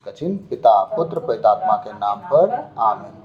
कचिन पिता पुत्र पवित्रात्मा के नाम पर आमीन।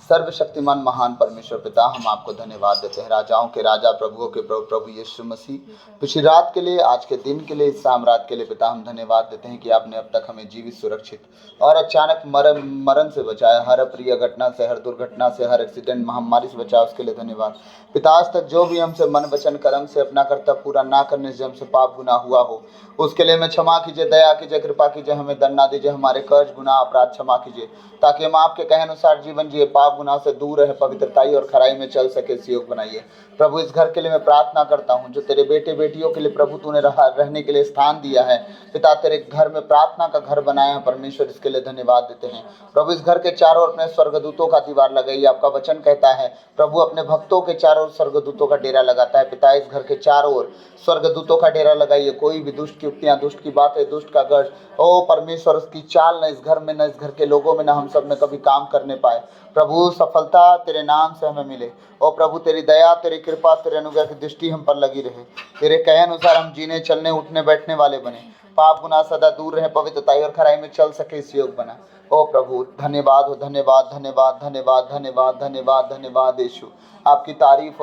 सर्वशक्तिमान महान परमेश्वर पिता, हम आपको धन्यवाद देते हैं, राजाओं के राजा प्रभुओं के प्रभु प्रभु यीशु मसीह, पिछली रात के लिए, आज के दिन के लिए, इस शाम रात के लिए पिता हम धन्यवाद देते हैं कि आपने अब तक हमें जीवित, सुरक्षित और अचानक मरण से बचाया। हर अप्रिय घटना से, हर दुर्घटना से, हर एक्सीडेंट महामारी से बचाया, उसके लिए धन्यवाद पिता। आज तक जो भी हमसे मन वचन कर्म से अपना कर्तव्य पूरा ना करने से हमसे पाप गुनाह हुआ हो, उसके लिए हमें क्षमा कीजिए, दया कीजिए, कृपा कीजिए, हमें दंड ना दीजिए, हमारे कर्ज गुनाह अपराध क्षमा कीजिए, ताकि हम आपके कहे अनुसार जीवन जिए, पाप गुनाह से दूर रहे, पवित्रताई और खराई में चल सके, इस योग बनाइए प्रभु। इस घर के लिए मैं प्रार्थना करता हूँ, जो तेरे बेटे बेटियों के लिए प्रभु तूने रहने के लिए स्थान दिया है पिता, तेरे घर में प्रार्थना का घर बनाया है परमेश्वर, इसके लिए धन्यवाद देते हैं प्रभु। इस घर के चारों ओर अपने स्वर्गदूतों का दीवार लगाइए। आपका वचन कहता है प्रभु अपने भक्तों के चारों ओर स्वर्गदूतों का डेरा लगाता है पिता। इस घर के चारों ओर स्वर्गदूतों का डेरा लगाइए। कोई भी दुष्ट की युक्तियां, दुष्ट की बातें, दुष्ट का गर्ज, ओ परमेश्वर, उसकी चाल न इस घर में, न इस घर के लोगों में, न हम सब में कभी काम करने पाए प्रभु। सफलता तेरे नाम से हमें मिले। ओ प्रभु, तेरी दया, तेरी कृपा, तेरे अनुग्रह की दृष्टि हम पर लगी रहे। तेरे कहे अनुसार हम जीने, चलने, उठने, बैठने वाले बने, पाप गुनाह सदा दूर रहे, पवित्रताई और खराई में चल सके, इस योग बना। ओ प्रभु, धन्यवाद हो, धन्यवाद, धन्यवाद, धन्यवाद, धन्यवाद, धन्यवाद, धन्यवाद यीशु। आपकी तारीफ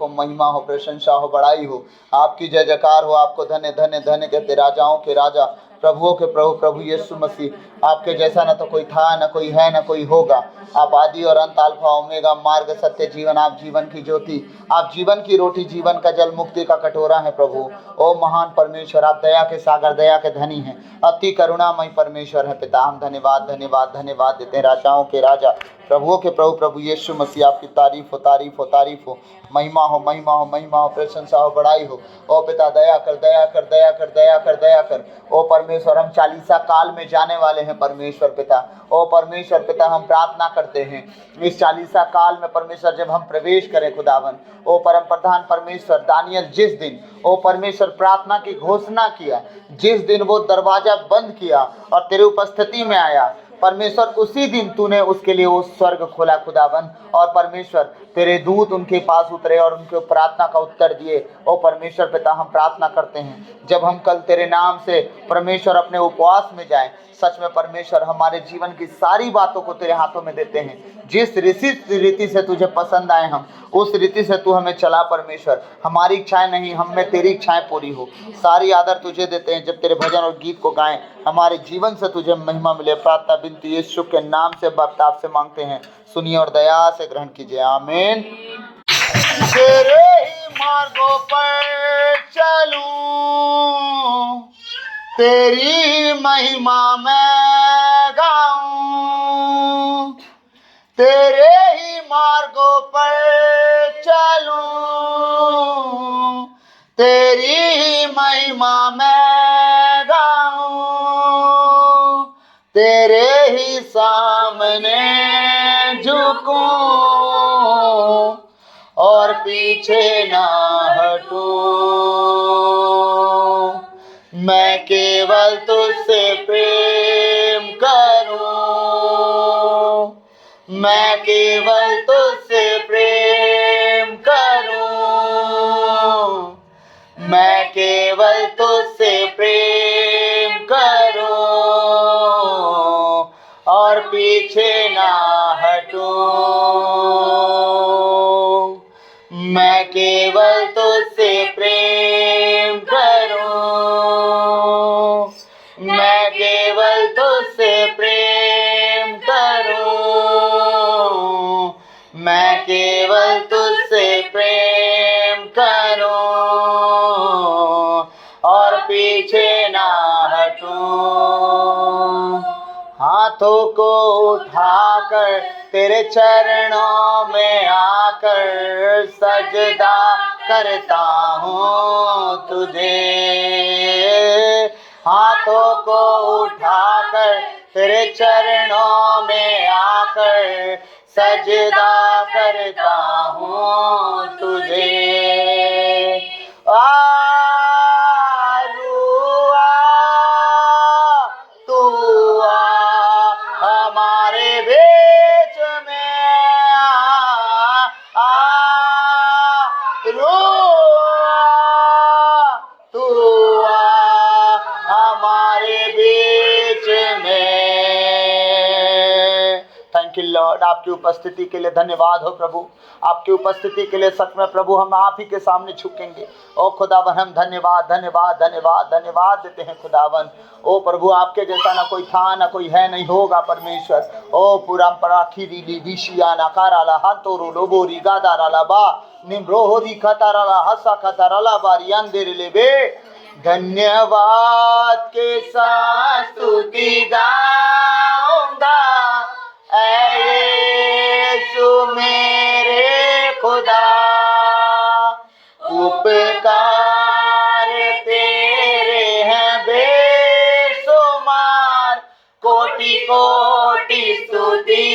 हो, महिमा हो, प्रशंसा हो, बड़ाई हो, आपकी जय जयकार हो। आपको धन्य धन्य धन्य कहते, राजाओं के राजा प्रभुओं के प्रभु प्रभु यीशु मसीह। आपके जैसा न तो कोई था, न कोई है, न कोई होगा। आप आदि और अंत, अल्फा ओमेगा, मार्ग, सत्य, जीवन। आप जीवन की ज्योति, आप जीवन की रोटी, जीवन का जल, मुक्ति का कटोरा है प्रभु। ओ महान परमेश्वर, आप दया के सागर, दया के धनी हैं, अति करुणामय परमेश्वर है पिता। हम धन्यवाद धन्यवाद धन्यवाद देते हैं, राजाओं के राजा प्रभुओं के प्रभु प्रभु यीशु मसीह। आपकी तारीफ हो, तारीफ हो, तारीफ हो, महिमा हो, महिमा हो, महिमा हो, प्रशंसा हो, बड़ाई हो। ओ पिता, दया कर, दया कर, दया कर, दया कर, दया कर। ओ परमेश्वर, हम चालीसा काल में जाने वाले हैं परमेश्वर पिता। ओ परमेश्वर पिता, हम प्रार्थना करते हैं इस चालीसा काल में परमेश्वर, जब हम प्रवेश करें खुदावन। ओ परम प्रधान परमेश्वर, दानियल जिस दिन ओ परमेश्वर प्रार्थना की घोषणा किया, जिस दिन वो दरवाजा बंद किया और तेरी उपस्थिति में आया परमेश्वर, उसी दिन तूने उसके लिए वो स्वर्ग खोला खुदावन। और परमेश्वर, तेरे दूत उनके पास उतरे और उनके प्रार्थना का उत्तर दिए। ओ परमेश्वर पिता, हम प्रार्थना करते हैं, जब हम कल तेरे नाम से परमेश्वर अपने उपवास में जाएं, सच में परमेश्वर हमारे जीवन की सारी बातों को तेरे हाथों में देते हैं। जिस रीति से तुझे पसंद आए, हम उस रीति से तू हमें चला परमेश्वर। हमारी इच्छाएं नहीं, हम में तेरी इच्छाएं पूरी हो। सारी आदर तुझे देते हैं। जब तेरे भजन और गीत को गाएं, हमारे जीवन से तुझे महिमा मिले। प्रार्थना बिनती यीशु के नाम से बाप से मांगते हैं, सुनिए और दया से ग्रहण कीजिए, आमीन। तेरे ही मार्गों पर चलूं, तेरी महिमा मैं गाऊं। तेरे ही मार्गों पर चलूं, तेरी ही महिमा मैं गाऊं। तेरे ही सामने झुकूं और पीछे ना हटूं। मैं केवल तुझसे प्रेम करूं, मैं केवल तुझसे प्रेम करूं। मैं केवल तुझसे प्रेम करूं और पीछे ना हटूं। मैं केवल तुझसे प्रेम करूं, मैं केवल तुझसे प्रेम करूं। मैं केवल तुझसे प्रेम करूं और पीछे ना हटूं। हाथों को उठाकर तेरे चरणों में आकर सजदा करता हूँ तुझे। हाथों को उठाकर तेरे चरणों में आकर सजदा करता हूँ तुझे। हमारे बीच में तू हमारे बीच में थैंक यू लॉर्ड। आपकी उपस्थिति के लिए धन्यवाद हो प्रभु। आपकी उपस्थिति के लिए सच में प्रभु हम आप ही के सामने झुकेंगे। ओ खुदावन हम धन्यवाद धन्यवाद धन्यवाद धन्यवाद देते हैं खुदावन। ओ प्रभु आपके जैसा ना कोई था ना कोई है नहीं होगा परमेश्वर। ओ पूरा पराखी विशिया नकाराला हाथोरो लोबोरी गादाराला बा निम्रोहोरी खताराला हसा खताराला बारियान दे लेबे। धन्यवाद के साथ स्तुति गाऊंगा ऐ यीशु मेरे खुदा। उपकार तेरे हैं बेशुमार, कोटि कोटि स्तुति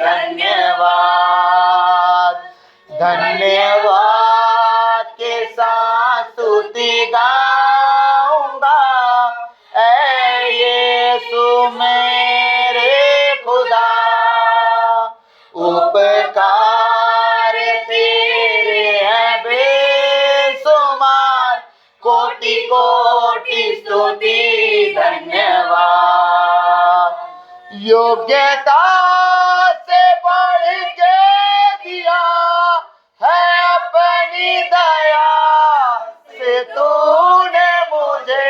धन्यवाद। धन्यवाद के साथ स्तुति गाऊंगा ऐ यीशु मेरे खुदा। उपकार तेरे हैं बेशुमार, कोटि कोटि स्तुति धन्यवाद। योग्यता से बढ़ के दिया है अपनी दया से तूने मुझे।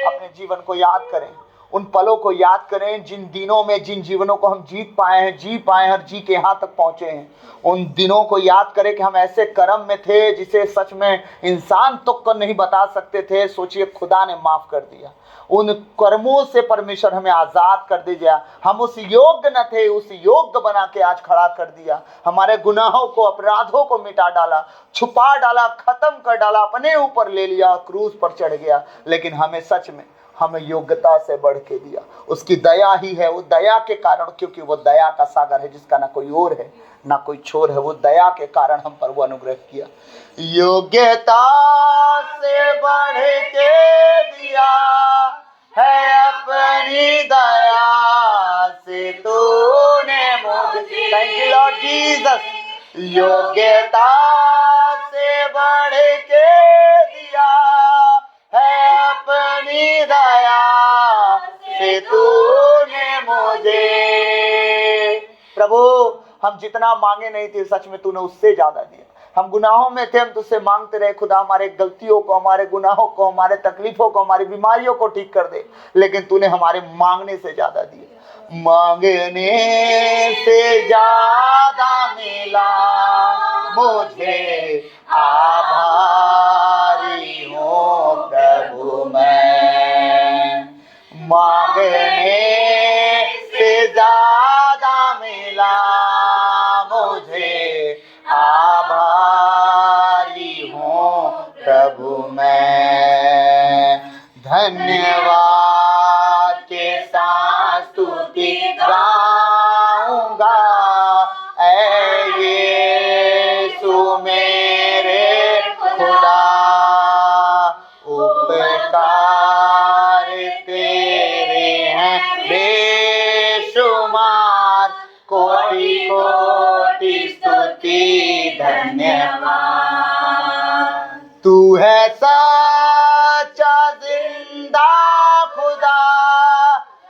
अपने जीवन को याद करें, उन पलों को याद करें जिन दिनों में जिन जीवनों को हम जी पाए हैं और जी के यहाँ तक पहुंचे हैं। उन दिनों को याद करें कि हम ऐसे कर्म में थे जिसे सच में इंसान तो कर नहीं बता सकते थे। सोचिए खुदा ने माफ कर दिया। उन कर्मों से परमेश्वर हमें आजाद कर दिया। हम उस योग्य न थे, उस योग्य बना के आज खड़ा कर दिया। हमारे गुनाहों को अपराधों को मिटा डाला, छुपा डाला, खत्म कर डाला, अपने ऊपर ले लिया, क्रूस पर चढ़ गया। लेकिन हमें सच में हमें योग्यता से बढ़ के दिया। उसकी दया ही है, वो दया के कारण, क्योंकि वो दया का सागर है जिसका ना कोई और है ना कोई छोर है। वो दया के कारण हम पर वो अनुग्रह किया। योग्यता से बढ़ के दिया है अपनी दया से तूने मुझे। Thank you Lord Jesus. योग्यता से बढ़ के दिया है अपनी दया से तूने मुझे। प्रभु हम जितना मांगे नहीं थे सच में तूने उससे ज्यादा दिया। हम गुनाहों में थे, हम तुझसे मांगते रहे खुदा हमारे गलतियों को, हमारे गुनाहों को, हमारे तकलीफों को, हमारी बीमारियों को ठीक कर दे। लेकिन तूने हमारे मांगने से ज्यादा दिया। मांगने से ज्यादा मिला मुझे, आभारी हूँ प्रभु मैं। मांगने से ज्यादा मिला मुझे, आभारी हूँ प्रभु मैं। धन्यवाद के साथ स्तुति गाऊंगा ऐ यीशु मेरे खुदा। उपकार तेरे हैं बेशुमार, कोटि कोटि स्तुति धन्यवाद। तू है सच्चा जिंदा खुदा,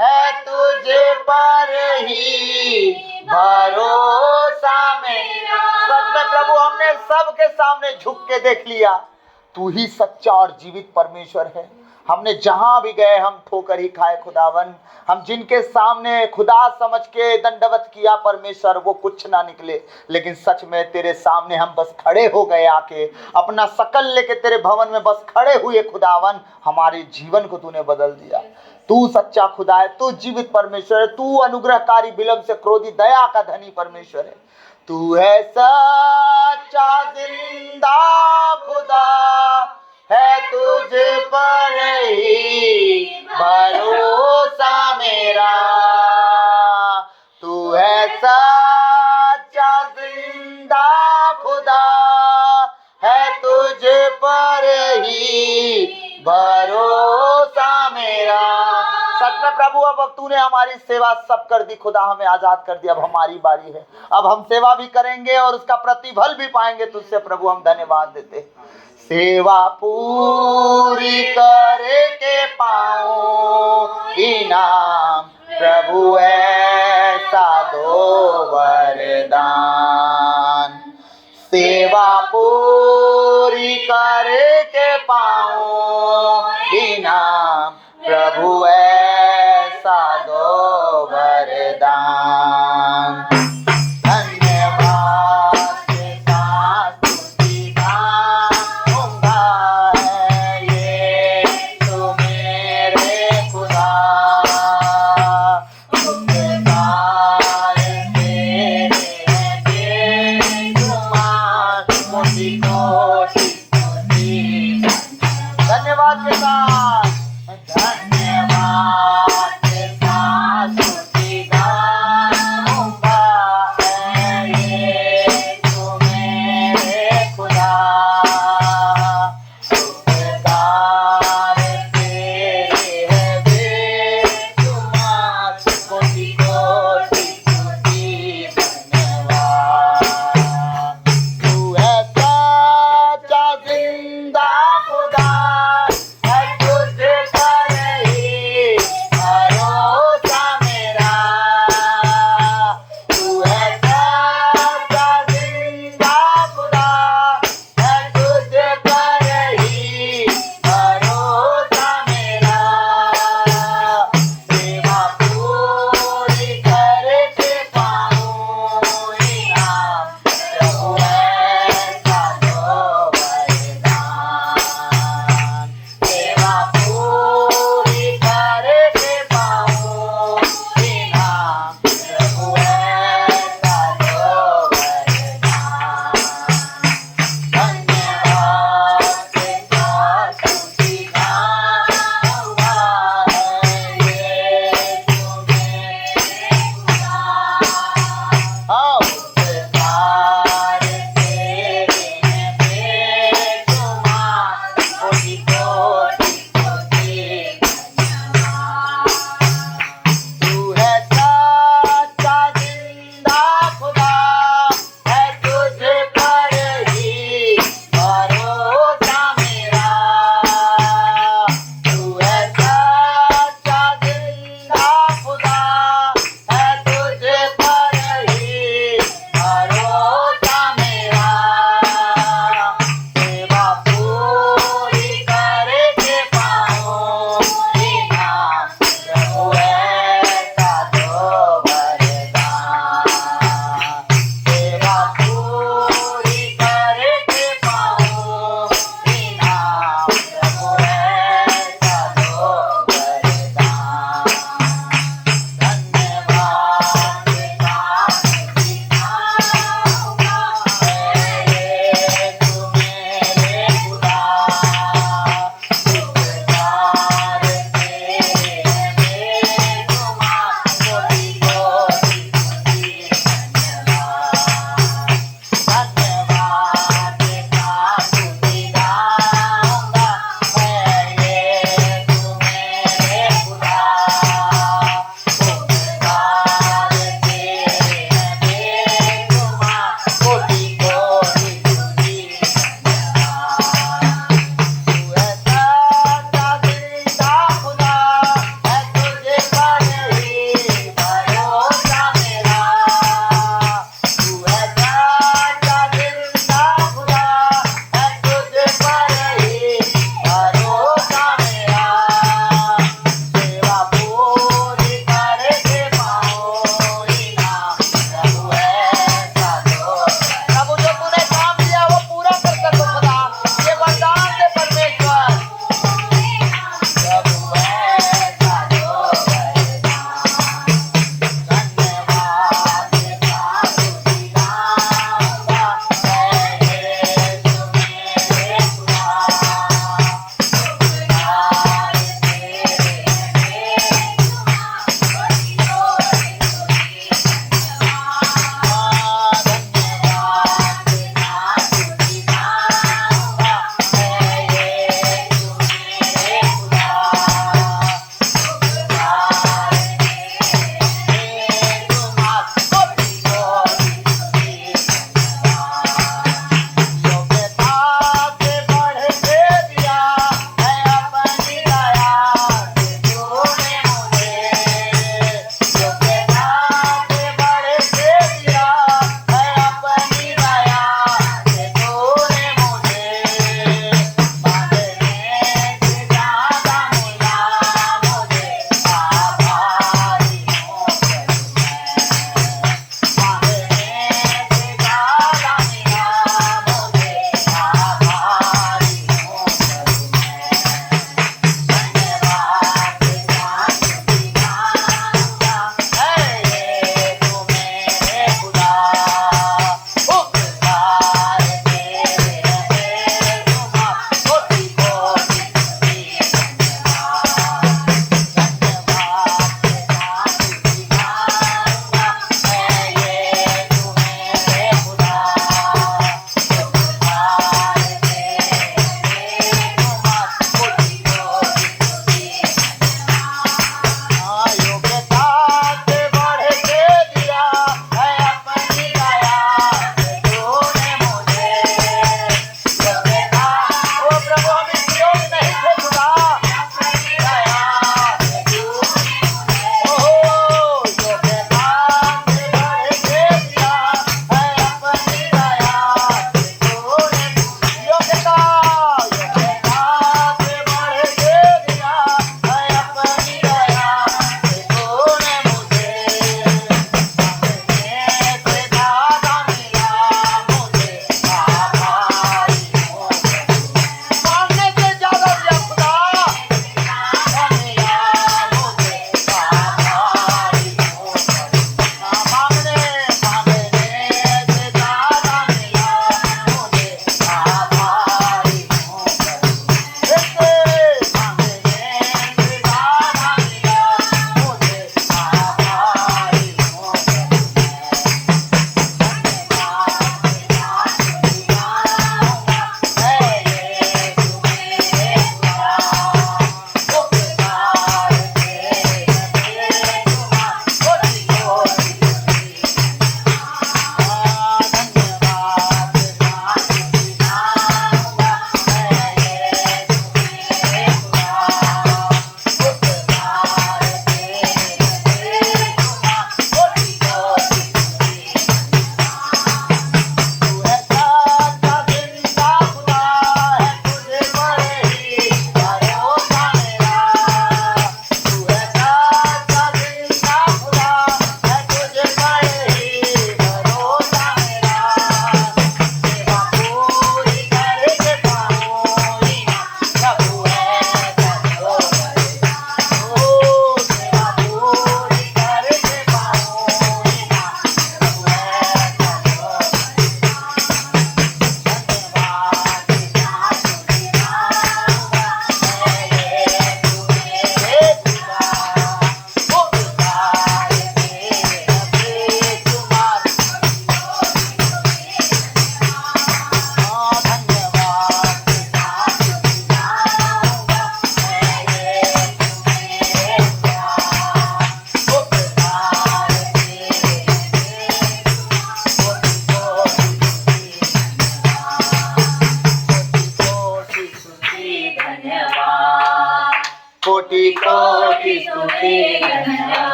है तुझ पर ही भरोसा मेरा। सच में प्रभु हमने सबके सामने झुक के देख लिया, तू ही सच्चा और जीवित परमेश्वर है। हमने जहां भी गए हम ठोकर ही खाए खुदावन। हम जिनके सामने खुदा समझ के दंडवत किया परमेश्वर, वो कुछ ना निकले। लेकिन सच में तेरे सामने हम बस खड़े हो गए, आके अपना शकल लेके तेरे भवन में बस खड़े हुए खुदावन। हमारे जीवन को तूने बदल दिया। तू सच्चा खुदा है, तू जीवित परमेश्वर है, तू अनुग्रहकारी, विलंब से क्रोधी, दया का धनी परमेश्वर है। तू है सच्चा जिंदा खुदा, है तुझ पर ही भरोसा मेरा। तू है सच्चा जिंदा खुदा, है तुझ पर ही भरोसा मेरा। सच में प्रभु अब तूने हमारी सेवा सब कर दी खुदा, हमें आजाद कर दिया। अब हमारी बारी है, अब हम सेवा भी करेंगे और उसका प्रतिफल भी पाएंगे तुझसे प्रभु। हम धन्यवाद देते। सेवा पूरी करके पाऊं इनाम प्रभु ऐसा दो पाऊं बिना प्रभु ऐसा दो वरदान। धन्यवाद के साथ स्तुति गाऊंगा यीशु मेरे खुदा। तुझे सारे तेरे बेशुमार मोटी कोटि स्तुति। धन्यवाद के साथ धन्यवाद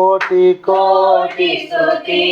कोटि कोटि स्तुति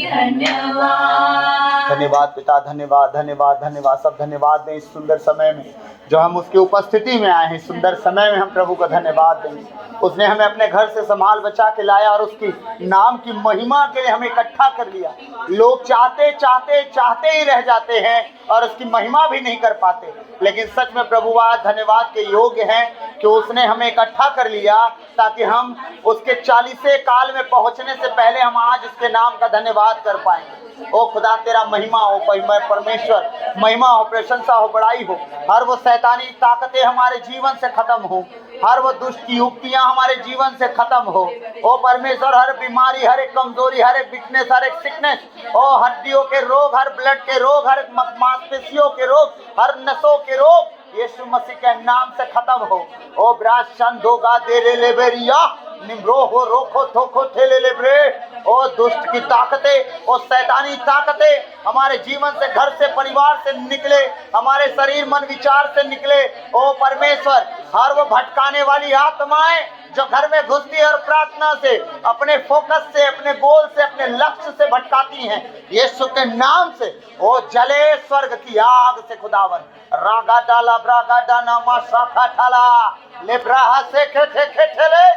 धन्यवाद। धन्यवाद पिता, धन्यवाद धन्यवाद धन्यवाद। सब धन्यवाद दें इस सुंदर समय में जो हम उसकी उपस्थिति में आए हैं। सुंदर समय में हम प्रभु को धन्यवाद देंगे। उसने हमें अपने घर से संभाल बचा के लाया और उसकी नाम की महिमा के लिए हमें इकट्ठा कर लिया। लोग चाहते चाहते चाहते ही रह जाते हैं और उसकी महिमा भी नहीं कर पाते, लेकिन सच में प्रभु आज धन्यवाद के योग्य हैं कि उसने हमें इकट्ठा कर लिया ताकि हम उसके 40वें काल में पहुंचने से पहले हम आज उसके नाम का धन्यवाद कर पाएंगे। ओ खुदा तेरा महिमा हो, परमेश्वर महिमा हो, प्रशंसा हो, बड़ाई हो। हर वो शैतानी ताकतें हमारे जीवन से खत्म हो, हर वो दुष्ट युक्तियां हमारे जीवन से खत्म हो। ओ परमेश्वर हर बीमारी, हर एक कमजोरी, हर एक वीकनेस, हर एक सिकनेस, ओ हड्डियों के रोग, हर ब्लड के रोग, हर मांसपेशियों के रोग, हर नसों के रोग यीशु मसीह के नाम से खत्म हो। ओ ब्राशन दोगा दे रे लेबेरिया निम्रो हो रोखो थोको थेले लेब्रे। ओ दुष्ट की ताकतें, ओ शैतानी ताकतें हमारे जीवन से, घर से, परिवार से निकले, हमारे शरीर मन विचार से निकले। ओ परमेश्वर हर वो भटकाने वाली आत्माएं जो घर में घुसती है और प्रार्थना से, अपने फोकस से, अपने गोल से, अपने लक्ष्य से भटकाती हैं, यीशु के नाम से ओ जले स्वर्ग की आग से खुदावन। रागा डाला ब्रागा डाना मा शाखा ठाला ले ब्राहा से खेठे खेठेले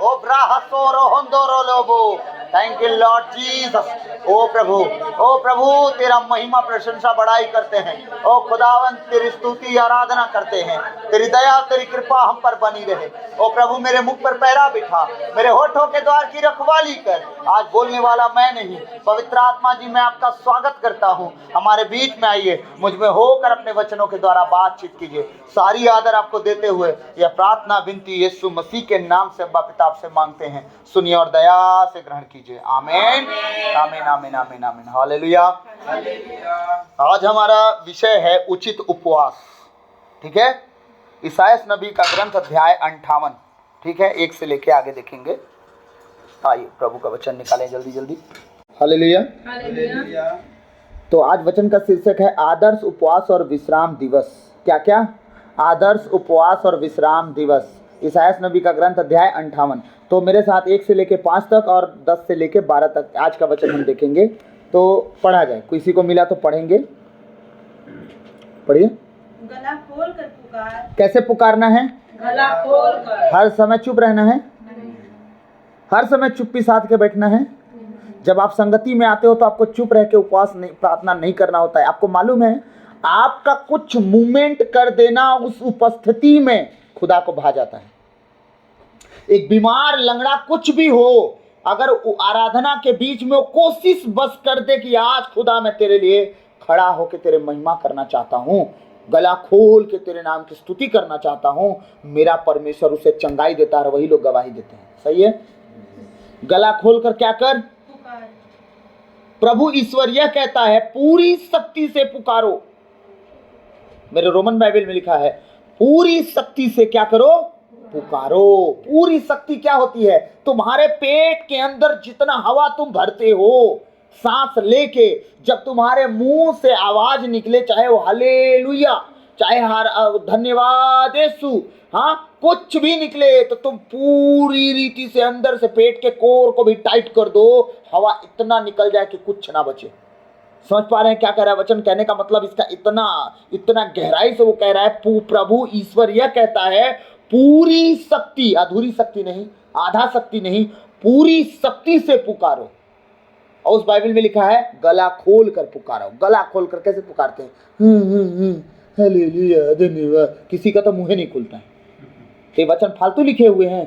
ओ ब्राहा सोरो होंदोरो लोबो। Thank you Lord Jesus. ओ प्रभु तेरा महिमा प्रशंसा बड़ाई करते हैं। ओ खुदावन तेरी स्तुति आराधना करते हैं। तेरी दया तेरी कृपा हम पर बनी रहे। ओ प्रभु मेरे मुख पर पहरा बिठा, मेरे होठों के द्वार की रखवाली कर। आज बोलने वाला मैं नहीं, पवित्र आत्मा जी मैं आपका स्वागत करता हूँ। हमारे बीच में आइए, मुझ में होकर अपने वचनों के द्वारा बातचीत कीजिए। सारी आदर आपको देते हुए यह प्रार्थना विनती यीशु मसीह के नाम से अब्बा पिता आपसे मांगते हैं। सुनिए और दया से ग्रहण कीजिए। आमीन आमीन आमीन आमीन आमीन। हालेलुया। आज हमारा विषय है उचित उपवास। ठीक है, इसायास नबी का ग्रंथ अध्याय 58। ठीक है, 1 से लेके आगे देखेंगे। आइए प्रभु का वचन निकालें जल्दी जल्दी। हालेलुया। तो आज वचन का शीर्षक है आदर्श उपवास और विश्राम दिवस। क्या क्या? आदर्श उपवास और विश्राम दिवस। इसायास नबी का ग्रंथ अध्याय 58। तो मेरे साथ 1 से लेके 5 तक और 10 से लेके 12 तक आज का वचन हम देखेंगे। तो पढ़ा जाए, किसी को मिला तो पढ़ेंगे। पढ़िए। गला खोल कर पुकार। कैसे पुकारना है? गला खोल कर। हर समय चुप रहना है? हर समय चुप्पी साध के बैठना है? जब आप संगति में आते हो तो आपको चुप रह के उपवास नहीं, प्रार्थना नहीं करना होता है। आपको मालूम है आपका कुछ मूवमेंट कर देना उस उपस्थिति में खुदा को भा जाता है। एक बीमार लंगड़ा कुछ भी हो, अगर आराधना के बीच में वो कोशिश बस कर दे कि आज खुदा मैं तेरे लिए खड़ा होकर तेरे महिमा करना चाहता हूँ, गला खोल के तेरे नाम की स्तुति करना चाहता हूँ, मेरा परमेश्वर उसे चंगाई देता है। वही लोग गवाही देते हैं। सही है? गला खोल कर क्या कर? पुकार। प्रभु ईश्वर यह कहता है पूरी शक्ति से पुकारो। मेरे रोमन बाइबल में लिखा है पूरी शक्ति से क्या करो? पुकारो। पूरी शक्ति क्या होती है? तुम्हारे पेट के अंदर जितना हवा तुम भरते हो, सांस लेके जब तुम्हारे मुंह से आवाज निकले, चाहे वो हालेलुया, चाहे हर धन्यवाद यीशु, हाँ कुछ भी निकले, तो तुम पूरी रीति से अंदर से पेट के कोर को भी टाइट कर दो, हवा इतना निकल जाए कि कुछ ना बचे। समझ पा रहे हैं क्या कह रहा है वचन? कहने का मतलब इसका इतना गहराई से वो कह रहा है प्रभु ईश्वर यह कहता है पूरी शक्ति, अधूरी शक्ति नहीं, आधा शक्ति नहीं, पूरी शक्ति से पुकारो। और उस बाइबल में लिखा है गला खोल कर पुकारो। गला खोल कर कैसे पुकारते हैं? हालेलुया, धन्यवाद। किसी का तो मुंह नहीं खुलता है। ये वचन फालतू लिखे हुए हैं।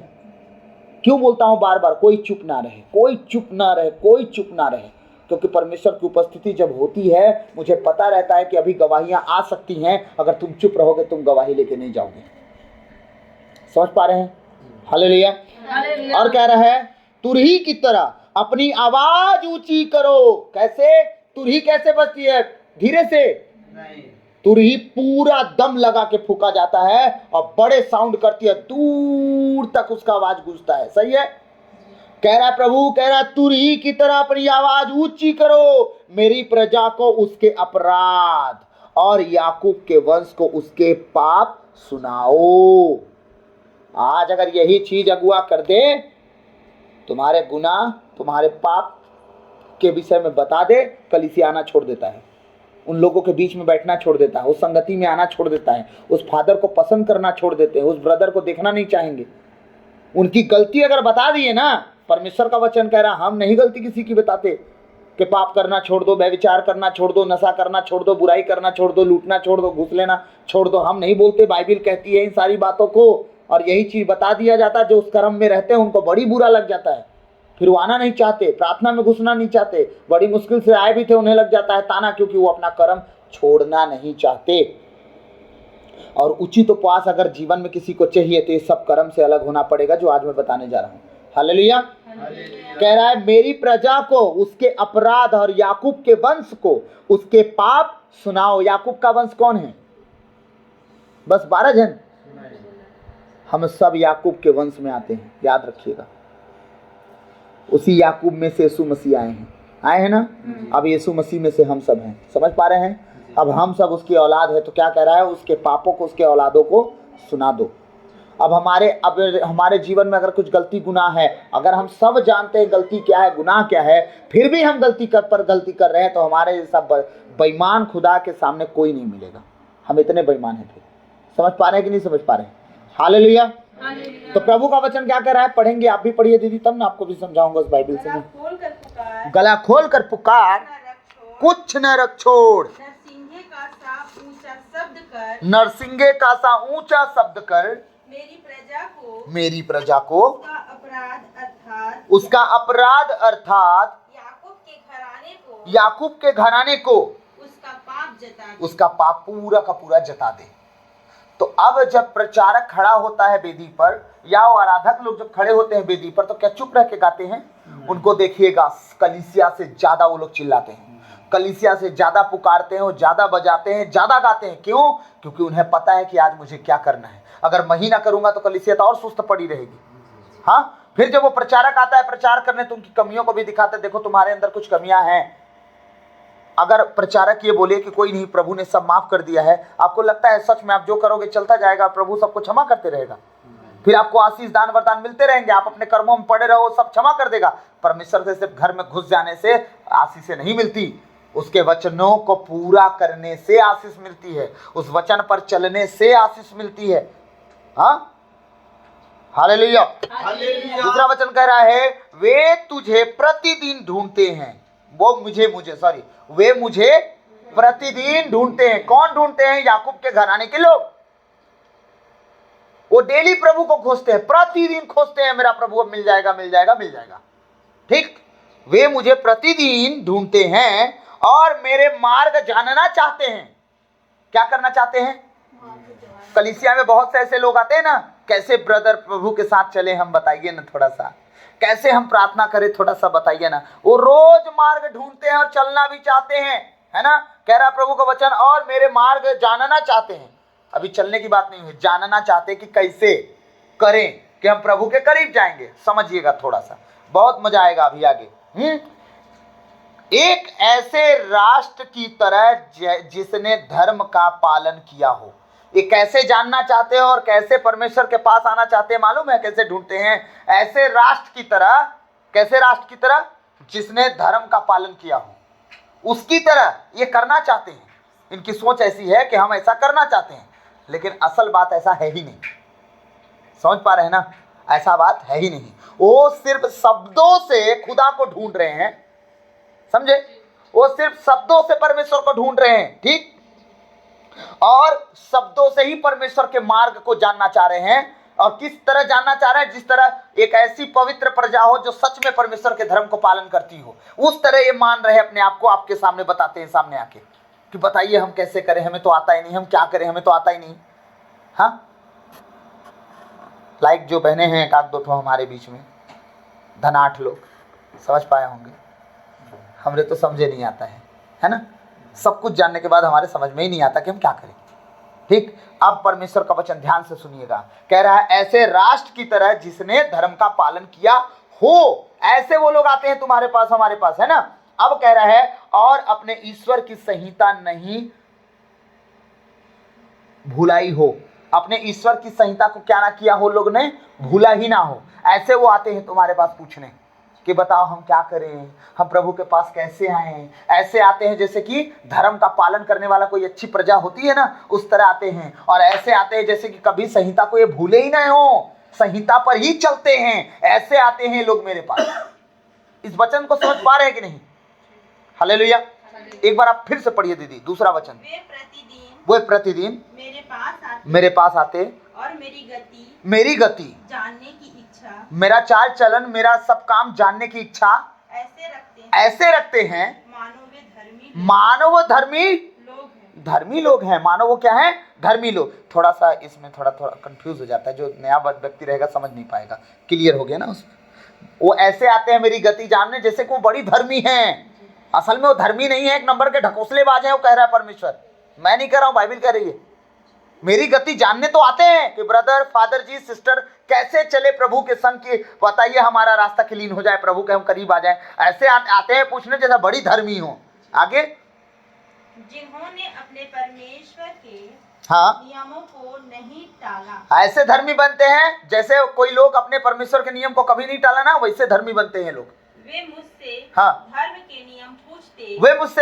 क्यों बोलता हूं बार बार? कोई चुप ना रहे, कोई चुप ना रहे, कोई चुप ना रहे, क्योंकि परमेश्वर की उपस्थिति जब होती है मुझे पता रहता है कि अभी गवाहियां आ सकती हैं। अगर तुम चुप रहोगे तुम गवाही लेके नहीं जाओगे। समझ पा रहे हैं? हालेलुया। और कह रहा है तुरही की तरह अपनी आवाज ऊंची करो। कैसे? तुरही कैसे बजती है? धीरे से नहीं, तुरही पूरा दम लगा के फूका जाता है और बड़े साउंड करती है, दूर तक उसका आवाज गूंजता है। सही है? कह रहा प्रभु, कह रहा तुरही की तरह अपनी आवाज ऊंची करो, मेरी प्रजा को उसके अपराध और याकूब के वंश को उसके पाप सुनाओ। आज अगर यही चीज अगुआ कर दे तुम्हारे गुनाह, तुम्हारे पाप के विषय में बता दे, कलीसिया आना छोड़ देता है, उन लोगों के बीच में बैठना छोड़ देता है, उस संगति में आना छोड़ देता है, उस फादर को पसंद करना छोड़ देते हैं, उस ब्रदर को देखना नहीं चाहेंगे। उनकी गलती अगर बता दिए ना, परमेश्वर का वचन कह रहा हम नहीं गलती किसी की बताते कि पाप करना छोड़ दो, व्यभिचार करना छोड़ दो, नशा करना छोड़ दो, बुराई करना छोड़ दो, लूटना छोड़ दो, घूस लेना छोड़ दो, हम नहीं बोलते। बाइबिल कहती है इन सारी बातों को, और यही चीज बता दिया जाता है। जो उस कर्म में रहते हैं उनको बड़ी बुरा लग जाता है, फिर वो आना नहीं चाहते, प्रार्थना में घुसना नहीं चाहते, बड़ी मुश्किल से आए भी थे उन्हें लग जाता है ताना, क्योंकि वो अपना कर्म छोड़ना नहीं चाहते। और उचित उपवास अगर जीवन में किसी को चाहिए तो इस सब कर्म से अलग होना पड़ेगा, जो आज मैं बताने जा रहा हूँ। हालेलुया। कह रहा है मेरी प्रजा को उसके अपराध और याकूब के वंश को उसके पाप सुनाओ। याकूब का वंश कौन है? बस 12 जन। हम सब याकूब के वंश में आते हैं, याद रखिएगा। उसी याकूब में से यीशु मसीह आए हैं ना। अब यीशु मसीह में से हम सब हैं, समझ पा रहे हैं? अब हम सब उसकी औलाद है, तो क्या कह रहा है? उसके पापों को, उसके औलादों को सुना दो। अब हमारे जीवन में अगर कुछ गलती गुनाह है, अगर हम सब जानते हैं गलती क्या है, गुनाह क्या है, फिर भी हम गलती कर रहे हैं, तो हमारे जैसा बेईमान खुदा के सामने कोई नहीं मिलेगा। हम इतने बेईमान हैं। फिर समझ पा रहे हैं कि नहीं समझ पा रहे हैं? हालेलुया। तो प्रभु का वचन क्या कह रहा है? पढ़ेंगे, आप भी पढ़िए दीदी, तब ना आपको भी समझाऊंगा उस बाइबल से। गला खोल कर पुकार, कुछ न रख छोड़, नरसिंगे का सा ऊंचा शब्द कर, मेरी प्रजा को उसका अपराध अर्थात याकूब के घराने को उसका पाप पूरा का पूरा जता दे। तो अब जब प्रचारक खड़ा होता है वेदी पर, या वो आराधक लोग जब खड़े होते हैं वेदी पर, तो क्या चुप रह के गाते हैं? उनको देखिएगा, कलीसिया से ज्यादा वो लोग चिल्लाते हैं, कलीसिया से ज्यादा पुकारते हैं, वो ज्यादा बजाते हैं, ज्यादा गाते हैं। क्यों? क्योंकि उन्हें पता है कि आज मुझे क्या करना है। अगर मैं ही ना करूंगा तो कलीसिया तो और सुस्त पड़ी रहेगी। हाँ, फिर जब वो प्रचारक आता है प्रचार करने, तो उनकी कमियों को भी दिखाते हैं, देखो तुम्हारे अंदर कुछ कमियां हैं। अगर प्रचारक ये बोले कि कोई नहीं, प्रभु ने सब माफ कर दिया है, आपको लगता है सच में आप जो करोगे चलता जाएगा, प्रभु सबको क्षमा करते रहेगा, फिर आपको आशीष दान वरदान मिलते रहेंगे, आप अपने कर्मों में पड़े रहो, सब क्षमा कर देगा? परमेश्वर से सिर्फ घर में घुस जाने से आशीष नहीं मिलती, उसके वचनों को पूरा करने से आशीष मिलती है, उस वचन पर चलने से आशीष मिलती है। हाँ, हालेलुया। दूसरा वचन कह रहा है वे तुझे प्रतिदिन ढूंढते हैं। वे मुझे प्रतिदिन ढूंढते हैं। कौन ढूंढते हैं? याकूब के घराने के लोग। वो डेली प्रभु को खोजते हैं, प्रतिदिन खोजते हैं, मेरा प्रभु अब मिल जाएगा, मिल जाएगा, मिल जाएगा। ठीक, वे मुझे प्रतिदिन ढूंढते हैं और मेरे मार्ग जानना चाहते हैं। क्या करना चाहते हैं? कलीसिया में बहुत से ऐसे लोग आते हैं ना, कैसे ब्रदर प्रभु के साथ चले हम, बताइए ना थोड़ा सा, कैसे हम प्रार्थना करें थोड़ा सा बताइए ना। वो रोज मार्ग ढूंढते हैं और चलना भी चाहते हैं, है ना। कह रहा प्रभु का वचन, और मेरे मार्ग जानना चाहते हैं। अभी चलने की बात नहीं हुई, जानना चाहते हैं कि कैसे करें कि हम प्रभु के करीब जाएंगे। समझिएगा थोड़ा सा, बहुत मजा आएगा अभी आगे। एक ऐसे राष्ट्र की तरह जिसने धर्म का पालन किया हो। ये कैसे जानना चाहते हैं और कैसे परमेश्वर के पास आना चाहते हैं मालूम है? कैसे ढूंढते हैं? ऐसे राष्ट्र की तरह। कैसे राष्ट्र की तरह? जिसने धर्म का पालन किया हो, उसकी तरह ये करना चाहते हैं। इनकी सोच ऐसी है कि हम ऐसा करना चाहते हैं, लेकिन असल बात ऐसा है ही नहीं। समझ पा रहे हैं ना? ऐसा बात है ही नहीं। वो सिर्फ शब्दों से खुदा को ढूंढ रहे हैं, समझे? वो सिर्फ शब्दों से परमेश्वर को ढूंढ रहे हैं, ठीक, और शब्दों से ही परमेश्वर के मार्ग को जानना चाह रहे हैं। और किस तरह जानना चाह रहे हैं? जिस तरह एक ऐसी पवित्र प्रजा हो जो सच में परमेश्वर के धर्म को पालन करती हो, उस तरह ये मान रहे अपने आप को। आपके सामने बताते हैं, सामने आके कि बताइए हम कैसे करें, हमें तो आता ही नहीं, हम क्या करें, हमें तो आता ही नहीं। हाँ, लाइक जो बहने हैं, एक आध दो ठो हमारे बीच में, धनाठ लोग, समझ पाए होंगे। हमरे तो समझे नहीं आता है ना। सब कुछ जानने के बाद हमारे समझ में ही नहीं आता कि हम क्या करें। ठीक, अब परमेश्वर का वचन ध्यान से सुनिएगा। कह रहा है ऐसे राष्ट्र की तरह जिसने धर्म का पालन किया हो। ऐसे वो लोग आते हैं तुम्हारे पास, हमारे पास, है ना। अब कह रहा है और अपने ईश्वर की संहिता नहीं भुलाई हो। अपने ईश्वर की संहिता को क्या ना किया हो, लोग ने भूला ही ना हो। ऐसे वो आते हैं तुम्हारे पास पूछने कि बताओ हम क्या करें, हम प्रभु के पास कैसे आएं। ऐसे आते हैं जैसे कि धर्म का पालन करने वाला कोई अच्छी प्रजा होती है ना, उस तरह आते हैं। और ऐसे आते हैं जैसे कि कभी संहिता को ये भूले ही ना हो, संहिता पर ही चलते हैं। ऐसे आते हैं लोग मेरे पास। इस वचन को समझ पा रहे हैं कि नहीं? हालेलुया। एक बार आप फिर से पढ़िए दीदी, दूसरा वचन। वे प्रतिदिन मेरे पास आते और मेरी गति जानने की इच्छा, मेरा चाल चलन, मेरा सब काम जानने की इच्छा ऐसे रखते हैं मानव धर्मी लोग हैं। मानव वो क्या है? धर्मी लोग। थोड़ा सा इसमें थोड़ा कंफ्यूज हो जाता है, जो नया व्यक्ति रहेगा समझ नहीं पाएगा। क्लियर हो गया ना उसमें? वो ऐसे आते हैं मेरी गति जानने, जैसे कि वो बड़ी धर्मी हैं। असल में वो धर्मी नहीं है, एक नंबर के ढकोसलेबाज है। वो कह रहा है परमेश्वर, मैं नहीं कह रहा हूँ, बाइबल कह रही है। मेरी गति जानने तो आते हैं कि ब्रदर, फादर जी, सिस्टर कैसे चले प्रभु के संग, की बताइए हमारा रास्ता क्लीन हो जाए, प्रभु के हम करीब आ जाए। ऐसे आते हैं पूछने जैसा बड़ी धर्मी हो। आगे, जिन्होंने अपने परमेश्वर के नियमों को नहीं टाला। ऐसे धर्मी बनते हैं जैसे कोई लोग अपने परमेश्वर के नियम को कभी नहीं टाला ना, वैसे धर्मी बनते हैं लोग। वे मुझसे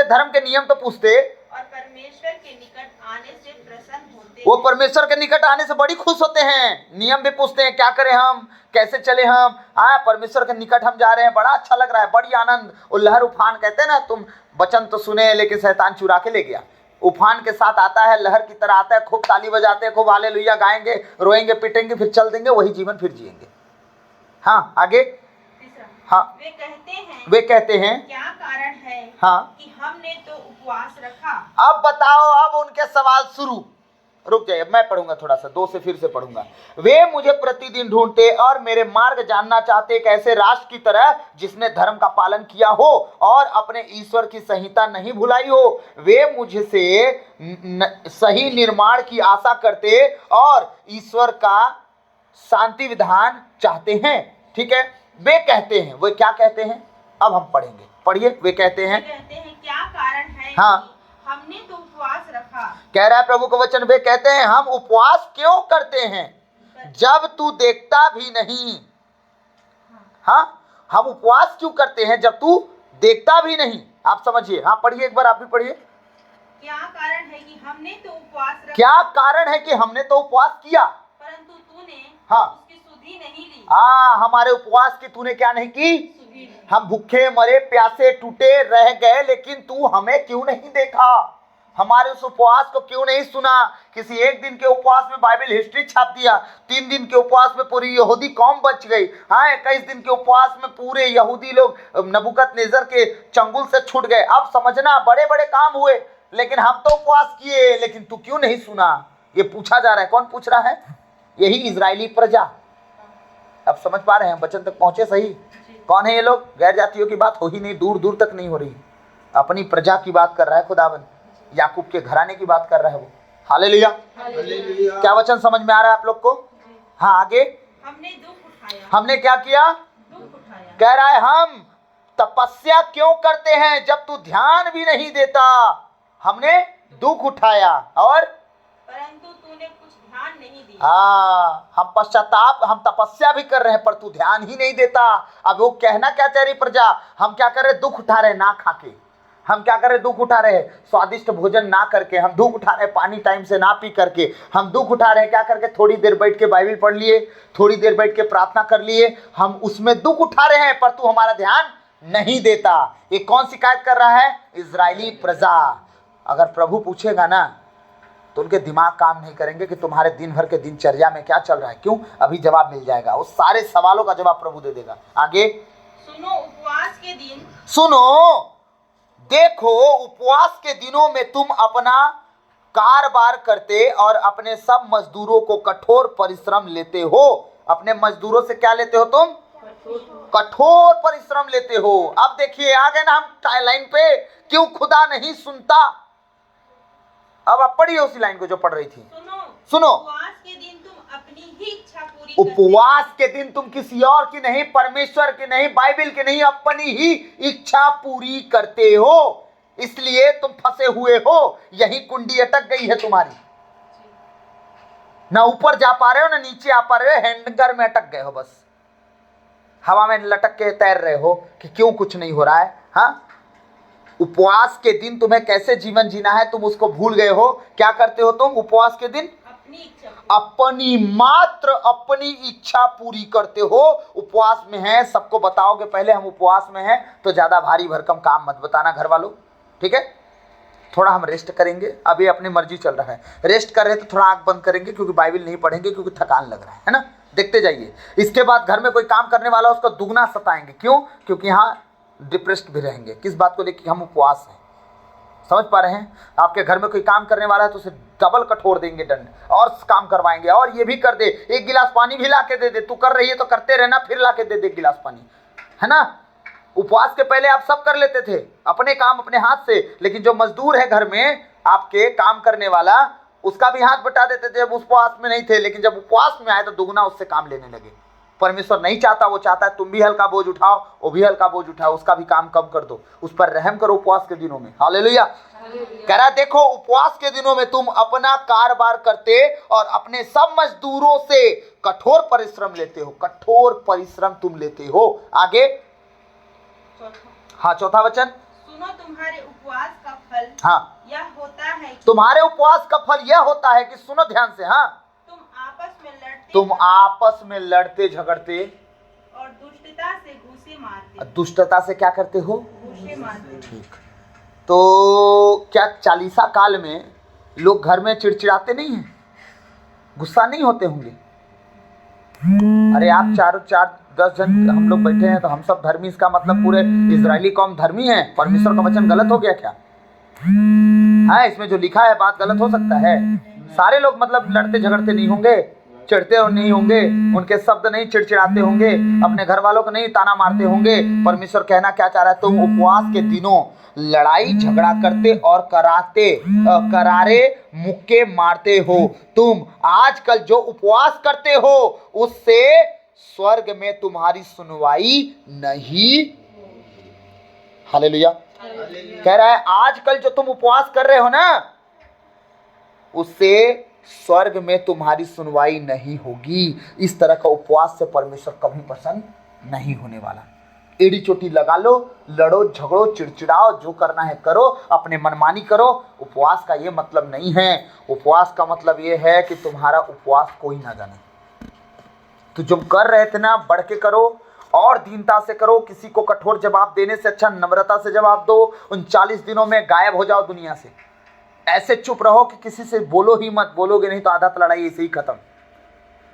धर्म के नियम तो पूछते और परमेश्वर के निकट आने से प्रसन्न होते। वो परमेश्वर के निकट आने से बड़ी खुश होते हैं। नियम भी पूछते हैं, क्या करें हम, कैसे चले हम। परमेश्वर के निकट हम जा रहे हैं, बड़ा अच्छा लग रहा है, बड़ी आनंद। और लहर उफान कहते हैं ना, तुम वचन तो सुने लेकिन शैतान चुरा के ले गया। उफान के साथ आता है, लहर की तरह आता है, खूब ताली बजाते हैं, खूब हालेलुया गाएंगे, रोएंगे, पिटेंगे, फिर चल देंगे, वही जीवन फिर जिएंगे। हाँ, आगे। वे कहते हैं क्या कारण है कि हमने तो उपवास रखा। अब बताओ, अब उनके सवाल शुरू। रुक जाइए, मैं पढ़ूंगा थोड़ा सा, 2 से फिर से पढ़ूंगा। वे मुझे प्रतिदिन ढूंढते और मेरे मार्ग जानना चाहते, एक ऐसे राष्ट्र की तरह जिसने धर्म का पालन किया हो और अपने ईश्वर की संहिता नहीं भुलाई हो। वे मुझसे सही निर्माण की आशा करते और ईश्वर का शांति विधान चाहते हैं। ठीक है, वे कहते हैं, वे क्या कहते हैं अब हम पढ़ेंगे। पढ़िए, वे कहते हैं क्या कारण है हमने तो उपवास रखा। कह रहा है प्रभु का वचन, वे कहते हैं हम उपवास क्यों करते हैं जब तू देखता भी नहीं। हम उपवास क्यों करते हैं जब तू देखता भी नहीं। आप समझिए। पढ़िए एक बार, आप भी पढ़िए। क्या कारण है कि हमने तो उपवास रखा। क्या कारण है कि हमने तो उपवास किया, परंतु तूने उसकी सुधि नहीं ली। हमारे उपवास की तूने क्या नहीं की। हम भूखे मरे प्यासे टूटे रह गए, लेकिन तू हमें क्यों नहीं देखा, हमारे उस उपवास को क्यों नहीं सुना। किसी एक दिन के उपवास में बाइबल हिस्ट्री छाप दिया, 3 दिन के उपवास में पूरी यहूदी कौम बच गई। 21 दिन के उपवास में पूरे यहूदी लोग नबूकदनेस्सर के चंगुल से छूट गए। अब समझना, बड़े बड़े काम हुए, लेकिन हम तो उपवास किए, लेकिन तू क्यों नहीं सुना। ये पूछा जा रहा है। कौन पूछ रहा है? यही इजरायली प्रजा। अब समझ पा रहे हैं, वचन तक पहुंचे सही? कौन है ये लोग? गैर जातियों की बात हो ही नहीं, दूर दूर तक नहीं हो रही। अपनी प्रजा की बात कर रहा है खुदावन, याकूब के घराने की बात कर रहा है वो। हालेलुया। क्या वचन समझ में आ रहा है आप लोग को? आगे। हमने दुख उठाया। हमने क्या किया? दुख उठाया। कह रहा है हम तपस्या क्यों करते हैं जब तू ध्यान भी नहीं देता। हमने दुख उठाया और परंतु तूने कुछ ध्यान नहीं दिया। हम पश्चाताप, हम तपस्या भी कर रहे हैं पर तू ध्यान ही नहीं देता। अब वो कहना क्या चाह रही प्रजा, हम क्या कर रहे, दुख उठा रहे ना खा के। हम क्या कर रहे, दुख उठा रहे स्वादिष्ट भोजन ना करके। हम दुख उठा रहे पानी टाइम से ना पी करके। हम दुख उठा रहे क्या करके, थोड़ी देर बैठ के बाइबल पढ़ लिए, थोड़ी देर बैठ के प्रार्थना कर लिए। हम उसमें दुख उठा रहे हैं पर तू हमारा ध्यान नहीं देता। ये कौन शिकायत कर रहा है? इजरायली प्रजा। अगर प्रभु पूछेगा ना तो उनके दिमाग काम नहीं करेंगे कि तुम्हारे दिन भर के दिनचर्या में क्या चल रहा है। क्यों? अभी जवाब मिल जाएगा, उस सारे सवालों का जवाब प्रभु दे देगा। आगे। सुनो, उपवास के दिन। सुनो, देखो, उपवास के दिनों में तुम अपना कारोबार करते और अपने सब मजदूरों को कठोर परिश्रम लेते हो। अपने मजदूरों से क्या लेते हो तुम? कठोर परिश्रम लेते हो। अब देखिए, आ गए ना हम लाइन पे, क्यों खुदा नहीं सुनता। अब आप पढ़िए उसी लाइन को जो पढ़ रही थी। सुनो, उपवास के दिन तुम अपनी ही इच्छा पूरी उपवास के दिन तुम किसी और की नहीं, परमेश्वर की नहीं, बाइबल की नहीं, अपनी ही इच्छा पूरी करते हो। इसलिए तुम फंसे हुए हो, यही कुंडी अटक गई है तुम्हारी। ना ऊपर जा पा रहे हो ना नीचे आ पा रहे हो, हैंगर में अटक गए हो, बस हवा में लटक के तैर रहे हो कि क्यों कुछ नहीं हो रहा है। हाँ, उपवास के दिन तुम्हें कैसे जीवन जीना है तुम उसको भूल गए हो। क्या करते हो तुम उपवास के दिन? अपनी इच्छा पूरी करते हो। उपवास में है, सबको बताओगे पहले हम उपवास में हैं, तो ज्यादा भारी भरकम काम मत बताना घर वालों, ठीक है। थोड़ा हम रेस्ट करेंगे, अभी अपनी मर्जी चल रहा है, रेस्ट कर रहे तो थोड़ा आंख बंद करेंगे क्योंकि बाइबल नहीं पढ़ेंगे क्योंकि थकान लग रहा है ना। देखते जाइए, इसके बाद घर में कोई काम करने वाला उसको दुगना सताएंगे, क्यों? क्योंकि यहाँ डिप्रेस्ड भी रहेंगे। किस बात को लेकर? हम उपवास हैं, समझ पा रहे हैं? आपके घर में कोई काम करने वाला है तो उसे डबल कठोर देंगे दंड, और काम करवाएंगे, और ये भी कर दे, एक गिलास पानी भी ला के दे दे, तू कर रही है तो करते रहना, फिर ला के दे दे एक गिलास पानी, है ना। उपवास के पहले आप सब कर लेते थे अपने काम अपने हाथ से, लेकिन जो मजदूर है घर में आपके काम करने वाला, उसका भी हाथ बटा देते थे जब उपवास में नहीं थे, लेकिन जब उपवास में आए तो दुगना उससे काम लेने लगे। परमेश्वर नहीं चाहता, वो चाहता है तुम भी हल्का बोझ उठाओ, वो भी हल्का बोझ उठाओ, उसका भी काम कम कर दो, उस पर रहम करो उपवास के दिनों में। हालेलुया। कह रहा देखो उपवास के दिनों में तुम अपना कारोबार करते और अपने सब मजदूरों से कठोर परिश्रम लेते हो, कठोर परिश्रम तुम लेते हो। आगे हाँ, चौथा वचन, सुनो तुम्हारे उपवास का फल हाँ यह होता है कि तुम्हारे उपवास का फल यह होता है कि, सुनो ध्यान से, हाँ, तुम आपस में लड़ते झगड़ते और दुष्टता से घूसे मारते। दुष्टता से क्या करते हो? घूसे मारते। ठीक। तो क्या चालीसा काल में लोग घर में चिड़चिड़ाते नहीं हैं, गुस्सा नहीं होते होंगे? अरे आप 4-10 जन हम लोग बैठे हैं तो हम सब धर्मी, इसका मतलब पूरे इजरायली कौम धर्मी है? परमेश्वर का वचन गलत हो गया क्या? हाँ, इसमें जो लिखा है बात गलत हो सकता है। सारे लोग मतलब लड़ते झगड़ते नहीं होंगे, चिढ़ते नहीं होंगे, उनके शब्द नहीं चिड़चिड़ाते होंगे, अपने घर वालों को नहीं ताना मारते होंगे। परमेश्वर कहना क्या चाह रहा है? तुम उपवास के दिनों लड़ाई झगड़ा करते और करारे मुक्के मारते हो। तुम आजकल जो उपवास करते हो उससे स्वर्ग में तुम्हारी सुनवाई नहीं। हालेलुया। कह रहा है आजकल जो तुम उपवास कर रहे हो ना, उससे स्वर्ग में तुम्हारी सुनवाई नहीं होगी। इस तरह का उपवास से परमेश्वर कभी प्रसन्न नहीं होने वाला। एड़ी चोटी लगा लो, लड़ो झगड़ो चिड़चिड़ाओ, जो करना है करो, अपने मनमानी करो, उपवास का ये मतलब नहीं है। उपवास का मतलब ये है कि तुम्हारा उपवास कोई ना जाने। तो जो कर रहे थे ना, बढ़ के करो और दीनता से करो। किसी को कठोर जवाब देने से अच्छा नम्रता से जवाब दो। उन 40 दिनों में गायब हो जाओ दुनिया से। ऐसे चुप रहो कि किसी से बोलो ही मत, बोलोगे नहीं तो आधा लड़ाई ऐसे ही खत्म।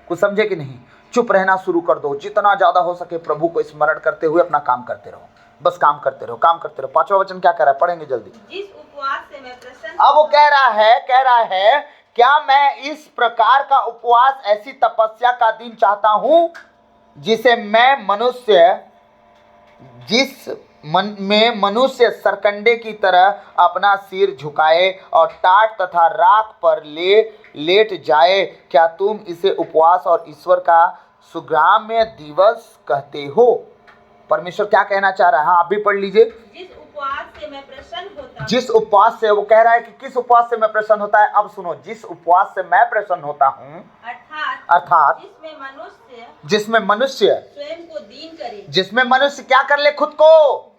कुछ समझे कि नहीं? चुप रहना शुरू कर दो। जितना ज्यादा हो सके प्रभु को स्मरण करते हुए अपना काम करते रहो, बस काम करते रहो, काम करते रहो। 5वां वचन क्या कह रहा है? पढ़ेंगे जल्दी। जिस उपवास से मैं प्रसन्न, अब वो कह रहा है क्या मैं इस प्रकार का उपवास, ऐसी तपस्या का दिन चाहता हूं जिसमें मनुष्य सरकंडे की तरह अपना सिर झुकाए और टाट तथा राख पर लेट जाए। क्या तुम इसे उपवास और ईश्वर का सुग्राम्य दिवस कहते हो? परमेश्वर क्या कहना चाह रहा है? हाँ, आप भी पढ़ लीजिए। जिस उपवास से मैं प्रसन्न होता हूं, जिस उपवास से, वो कह रहा है कि किस उपवास से मैं प्रसन्न होता है। अब सुनो, जिस उपवास से मैं प्रसन्न होता हूँ, अर्थात जिसमें मनुष्य स्वयं को दीन करे, जिसमें मनुष्य क्या कर ले? खुद को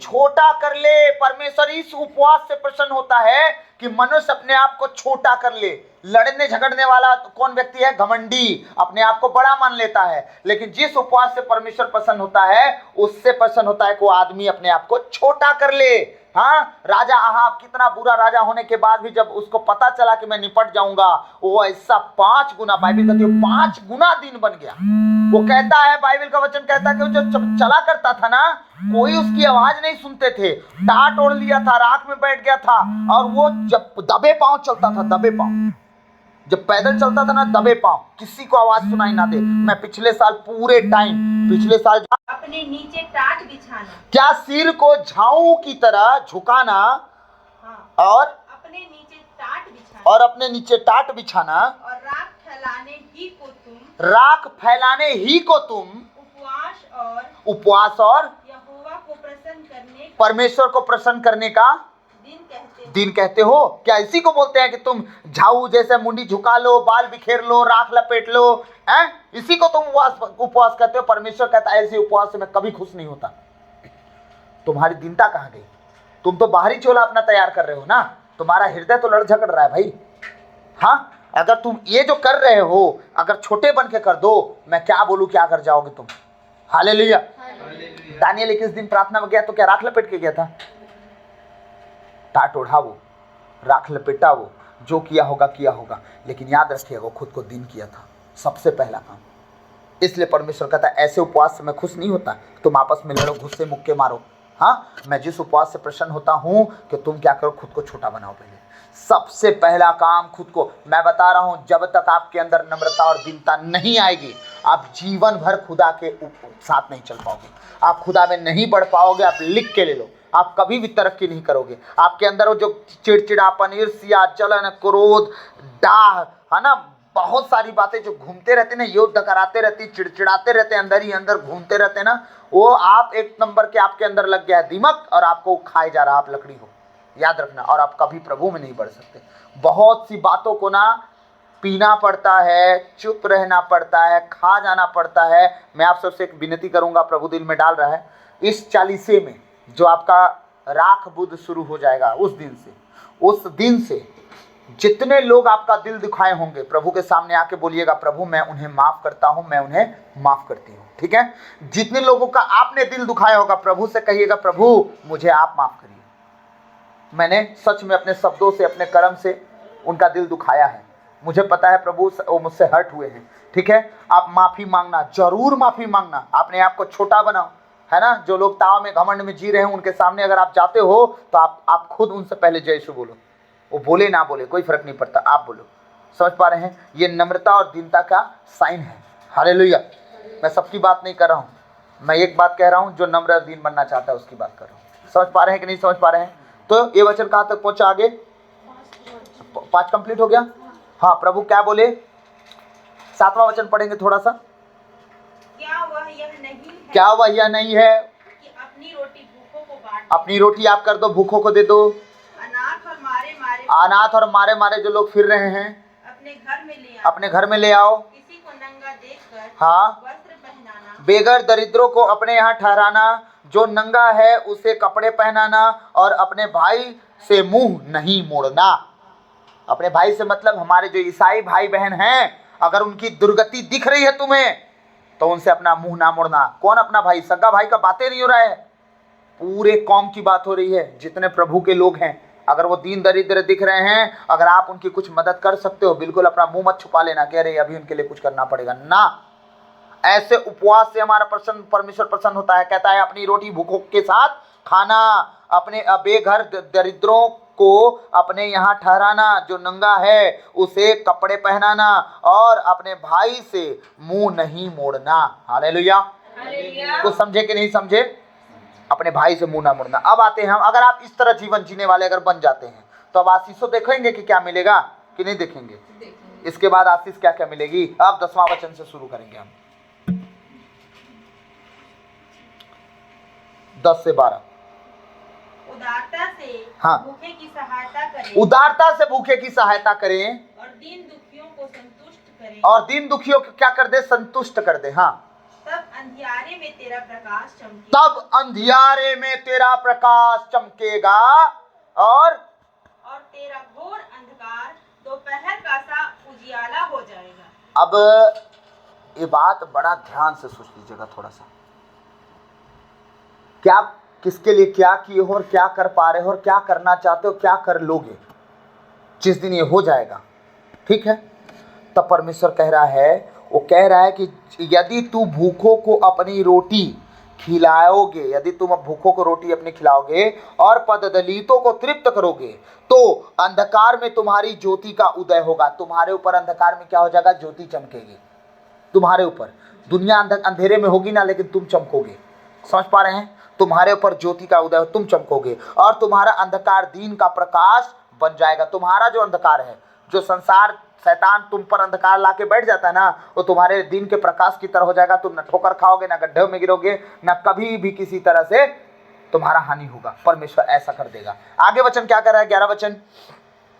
छोटा कर ले। परमेश्वर इस उपवास से प्रसन्न होता है कि मनुष्य अपने आप को छोटा कर ले। लड़ने झगड़ने वाला कौन व्यक्ति है? घमंडी, अपने आप को बड़ा मान लेता है। लेकिन जिस उपवास से परमेश्वर प्रसन्न होता है, उससे प्रसन्न होता है कि वो आदमी अपने आप को छोटा कर ले। हाँ, राजा अहाब कितना बुरा राजा होने के बाद भी जब उसको पता चला कि मैं निपट जाऊंगा, वो ऐसा 5 गुना, बाइबल कहती है 5 गुना दिन बन गया। वो कहता है, बाइबल का वचन कहता है कि वो जो चला करता था ना, कोई उसकी आवाज नहीं सुनते थे। टाट ओढ़ लिया था, राख में बैठ गया था, और वो जब दबे पांव चलता था, दबे पांव, जब पैदल चलता था ना, दबे पांव, किसी को आवाज सुनाई ना दे। मैं पिछले साल अपने नीचे टाट बिछाना, क्या सिर को झाऊ की तरह झुकाना, हाँ, और अपने नीचे टाट बिछाना, और राख फैलाने ही को तुम उपवास और यहोवा को प्रसन्न करने, परमेश्वर को प्रसन्न करने का दिन कहते हो? क्या इसी को बोलते हैं कि तुम झाऊ जैसे मुंडी झुका लो, बाल बिखेर लो, राख लपेट लो, हैं? इसी को तुम उपवास कहते हो? परमेश्वर कहता है ऐसे उपवास से मैं कभी खुश नहीं होता। तुम्हारी दीनता कहाँ गई? तुम तो बाहरी चोला अपना तैयार कर रहे हो ना, तुम्हारा हृदय तो लड़ झगड़ रहा है भाई। हाँ, अगर तुम ये जो कर रहे हो अगर छोटे बन के कर दो, मैं क्या बोलूं क्या कर जाओगे तुम। हालेलुया। दानियल 21 दिन प्रार्थना में गया तो क्या राख लपेट के गया था? टाट ओढ़ा वो, राख लपेटा वो, जो किया होगा, लेकिन याद रखिएगा वो खुद को दीन किया था, सबसे पहला काम। इसलिए परमेश्वर कहता है ऐसे उपवास से मैं खुश नहीं होता। तुम आपस में लड़ो, गुस्से मुक्के मारो। हाँ, मैं जिस उपवास से प्रसन्न होता हूं कि तुम क्या करो, खुद को छोटा बनाओ। पहले सबसे पहला काम खुद को, मैं बता रहा हूं, जब तक आपके अंदर नम्रता और दीनता नहीं आएगी, आप जीवन भर खुदा के साथ नहीं चल पाओगे, आप खुदा में नहीं बढ़ पाओगे। आप लिख के ले लो, आप कभी भी तरक्की नहीं करोगे। आपके अंदर वो जो चिड़चिड़ापन, ईर्ष्या, जलन, क्रोध, डाह, है ना, बहुत सारी बातें जो घूमते रहते ना, युद्ध कराते रहती, चिड़चिड़ाते रहते, अंदर ही अंदर घूमते रहते ना, वो आप एक नंबर के आपके अंदर लग गया है दीमक और आपको खाए जा रहा, आप लकड़ी हो, याद रखना। और आप कभी प्रभु में नहीं बढ़ सकते। बहुत सी बातों को ना पीना पड़ता है, चुप रहना पड़ता है, खा जाना पड़ता है। मैं आप सबसे एक विनती करूंगा, प्रभु दिल में डाल रहा है, इस 40 में जो आपका राख बुध शुरू हो जाएगा, उस दिन से जितने लोग आपका दिल दुखाए होंगे, प्रभु के सामने आके बोलिएगा, प्रभु मैं उन्हें माफ करता हूं, मैं उन्हें माफ करती हूँ। ठीक है? जितने लोगों का आपने दिल दुखाया होगा, प्रभु से कहिएगा, प्रभु मुझे आप माफ करिए। मैंने सच में अपने शब्दों से, अपने कर्म से उनका दिल दुखाया है, मुझे पता है प्रभु वो मुझसे हर्ट हुए हैं। ठीक है? आप माफी मांगना, जरूर माफी मांगना, अपने आप को छोटा बनाओ, है ना। जो लोग ताव में घमंड में जी रहे हैं, उनके सामने अगर आप जाते हो तो आप खुद उनसे पहले जय यीशु बोलो। वो बोले ना बोले कोई फर्क नहीं पड़ता, आप बोलो। समझ पा रहे हैं? ये नम्रता और दीनता का साइन है। हालेलुया। मैं सबकी बात नहीं कर रहा हूँ, मैं एक बात कह रहा हूँ, जो नम्र और दीन बनना चाहता है उसकी बात कर रहा हूँ। समझ पा रहे हैं कि नहीं समझ पा रहे हैं? तो ये वचन कहाँ तक पहुंचा? आगे 5 कंप्लीट हो गया। हाँ, प्रभु क्या बोले? 7वां वचन पढ़ेंगे थोड़ा सा। क्या वह यह नहीं है कि अपनी रोटी भूखों को बांट, अपनी रोटी आप कर दो, भूखों को दे दो। अनाथ और मारे मारे जो लोग फिर रहे हैं, अपने घर में ले आओ। किसी को नंगा देखकर हाँ, वस्त्र पहनाना, बेघर दरिद्रों को अपने यहाँ ठहराना, जो नंगा है उसे कपड़े पहनाना, और अपने भाई से मुंह नहीं मोड़ना। अपने भाई से मतलब हमारे जो ईसाई भाई बहन हैं, अगर उनकी दुर्गति दिख रही है तुम्हें तो उनसे अपना मुंह ना मोड़ना। कौन अपना भाई? सगा भाई का बातें नहीं हो रहा है, पूरे कौम की बात हो रही है, जितने प्रभु के लोग हैं। अगर वो दीन दरिद्र दिख रहे हैं, अगर आप उनकी कुछ मदद कर सकते हो, बिल्कुल अपना मुंह मत छुपा लेना, कह रहे अभी उनके लिए कुछ करना पड़ेगा ना। ऐसे उपवास से हमारा परमेश्वर प्रसन्न होता है। कहता है अपनी रोटी भूखों के साथ खाना, अपने बेघर दरिद्रों को अपने यहाँ ठहराना, जो नंगा है उसे कपड़े पहनाना, और अपने भाई से मुंह नहीं मोड़ना। हालेलुया। कुछ समझे कि नहीं समझे? अपने भाई से मुंह ना मोड़ना। अब आते हैं हम, अगर आप इस तरह जीवन जीने वाले अगर बन जाते हैं तो अब आशीषों देखेंगे कि क्या मिलेगा कि नहीं देखेंगे? इसके बाद आशीष क्या क्या मिलेगी? अब 10वां वचन से शुरू करेंगे हम, 10 से 12। उदारता से हाँ, भूखे की सहायता करें, उदारता से भूखे की सहायता करें, और दीन दुखियों को संतुष्ट करें, और दीन दुखियों को क्या कर दे? संतुष्ट कर दे। हाँ, तब अंधियारे में तेरा प्रकाश चमकेगा, तब अंधियारे में तेरा प्रकाश चमकेगा, और तेरा घोर अंधकार दोपहर का सा उजियाला हो जाएगा। अब ये बात बड़ा ध्यान से सोच लीजिएगा थोड़ा सा। क्या किसके लिए क्या किए हो, और क्या कर पा रहे हो, और क्या करना चाहते हो, क्या कर लोगे जिस दिन ये हो जाएगा? ठीक है? तब परमेश्वर कह रहा है, वो कह रहा है कि यदि तू भूखों को अपनी रोटी खिलाओगे, यदि तुम भूखों को रोटी अपनी खिलाओगे और पददलितों को तृप्त करोगे, तो अंधकार में तुम्हारी ज्योति का उदय होगा। तुम्हारे ऊपर अंधकार में क्या हो जाएगा? ज्योति चमकेगी तुम्हारे ऊपर। दुनिया अंधेरे में होगी ना, लेकिन तुम चमकोगे। समझ पा रहे हैं? तुम्हारे ऊपर ज्योति का उदय, तुम चमकोगे, और तुम्हारा अंधकार दीन का प्रकाश बन जाएगा। तुम्हारा जो अंधकार है, जो संसार शैतान तुम पर अंधकार लाके बैठ जाता है ना, वो तुम्हारे दिन के प्रकाश की तरह हो जाएगा। तुम न ठोकर खाओगे, ना गड्ढे में गिरोगे, ना कभी भी किसी तरह से तुम्हारा हानि होगा, परमेश्वर ऐसा कर देगा। आगे वचन क्या कर रहा है, 11 वचन,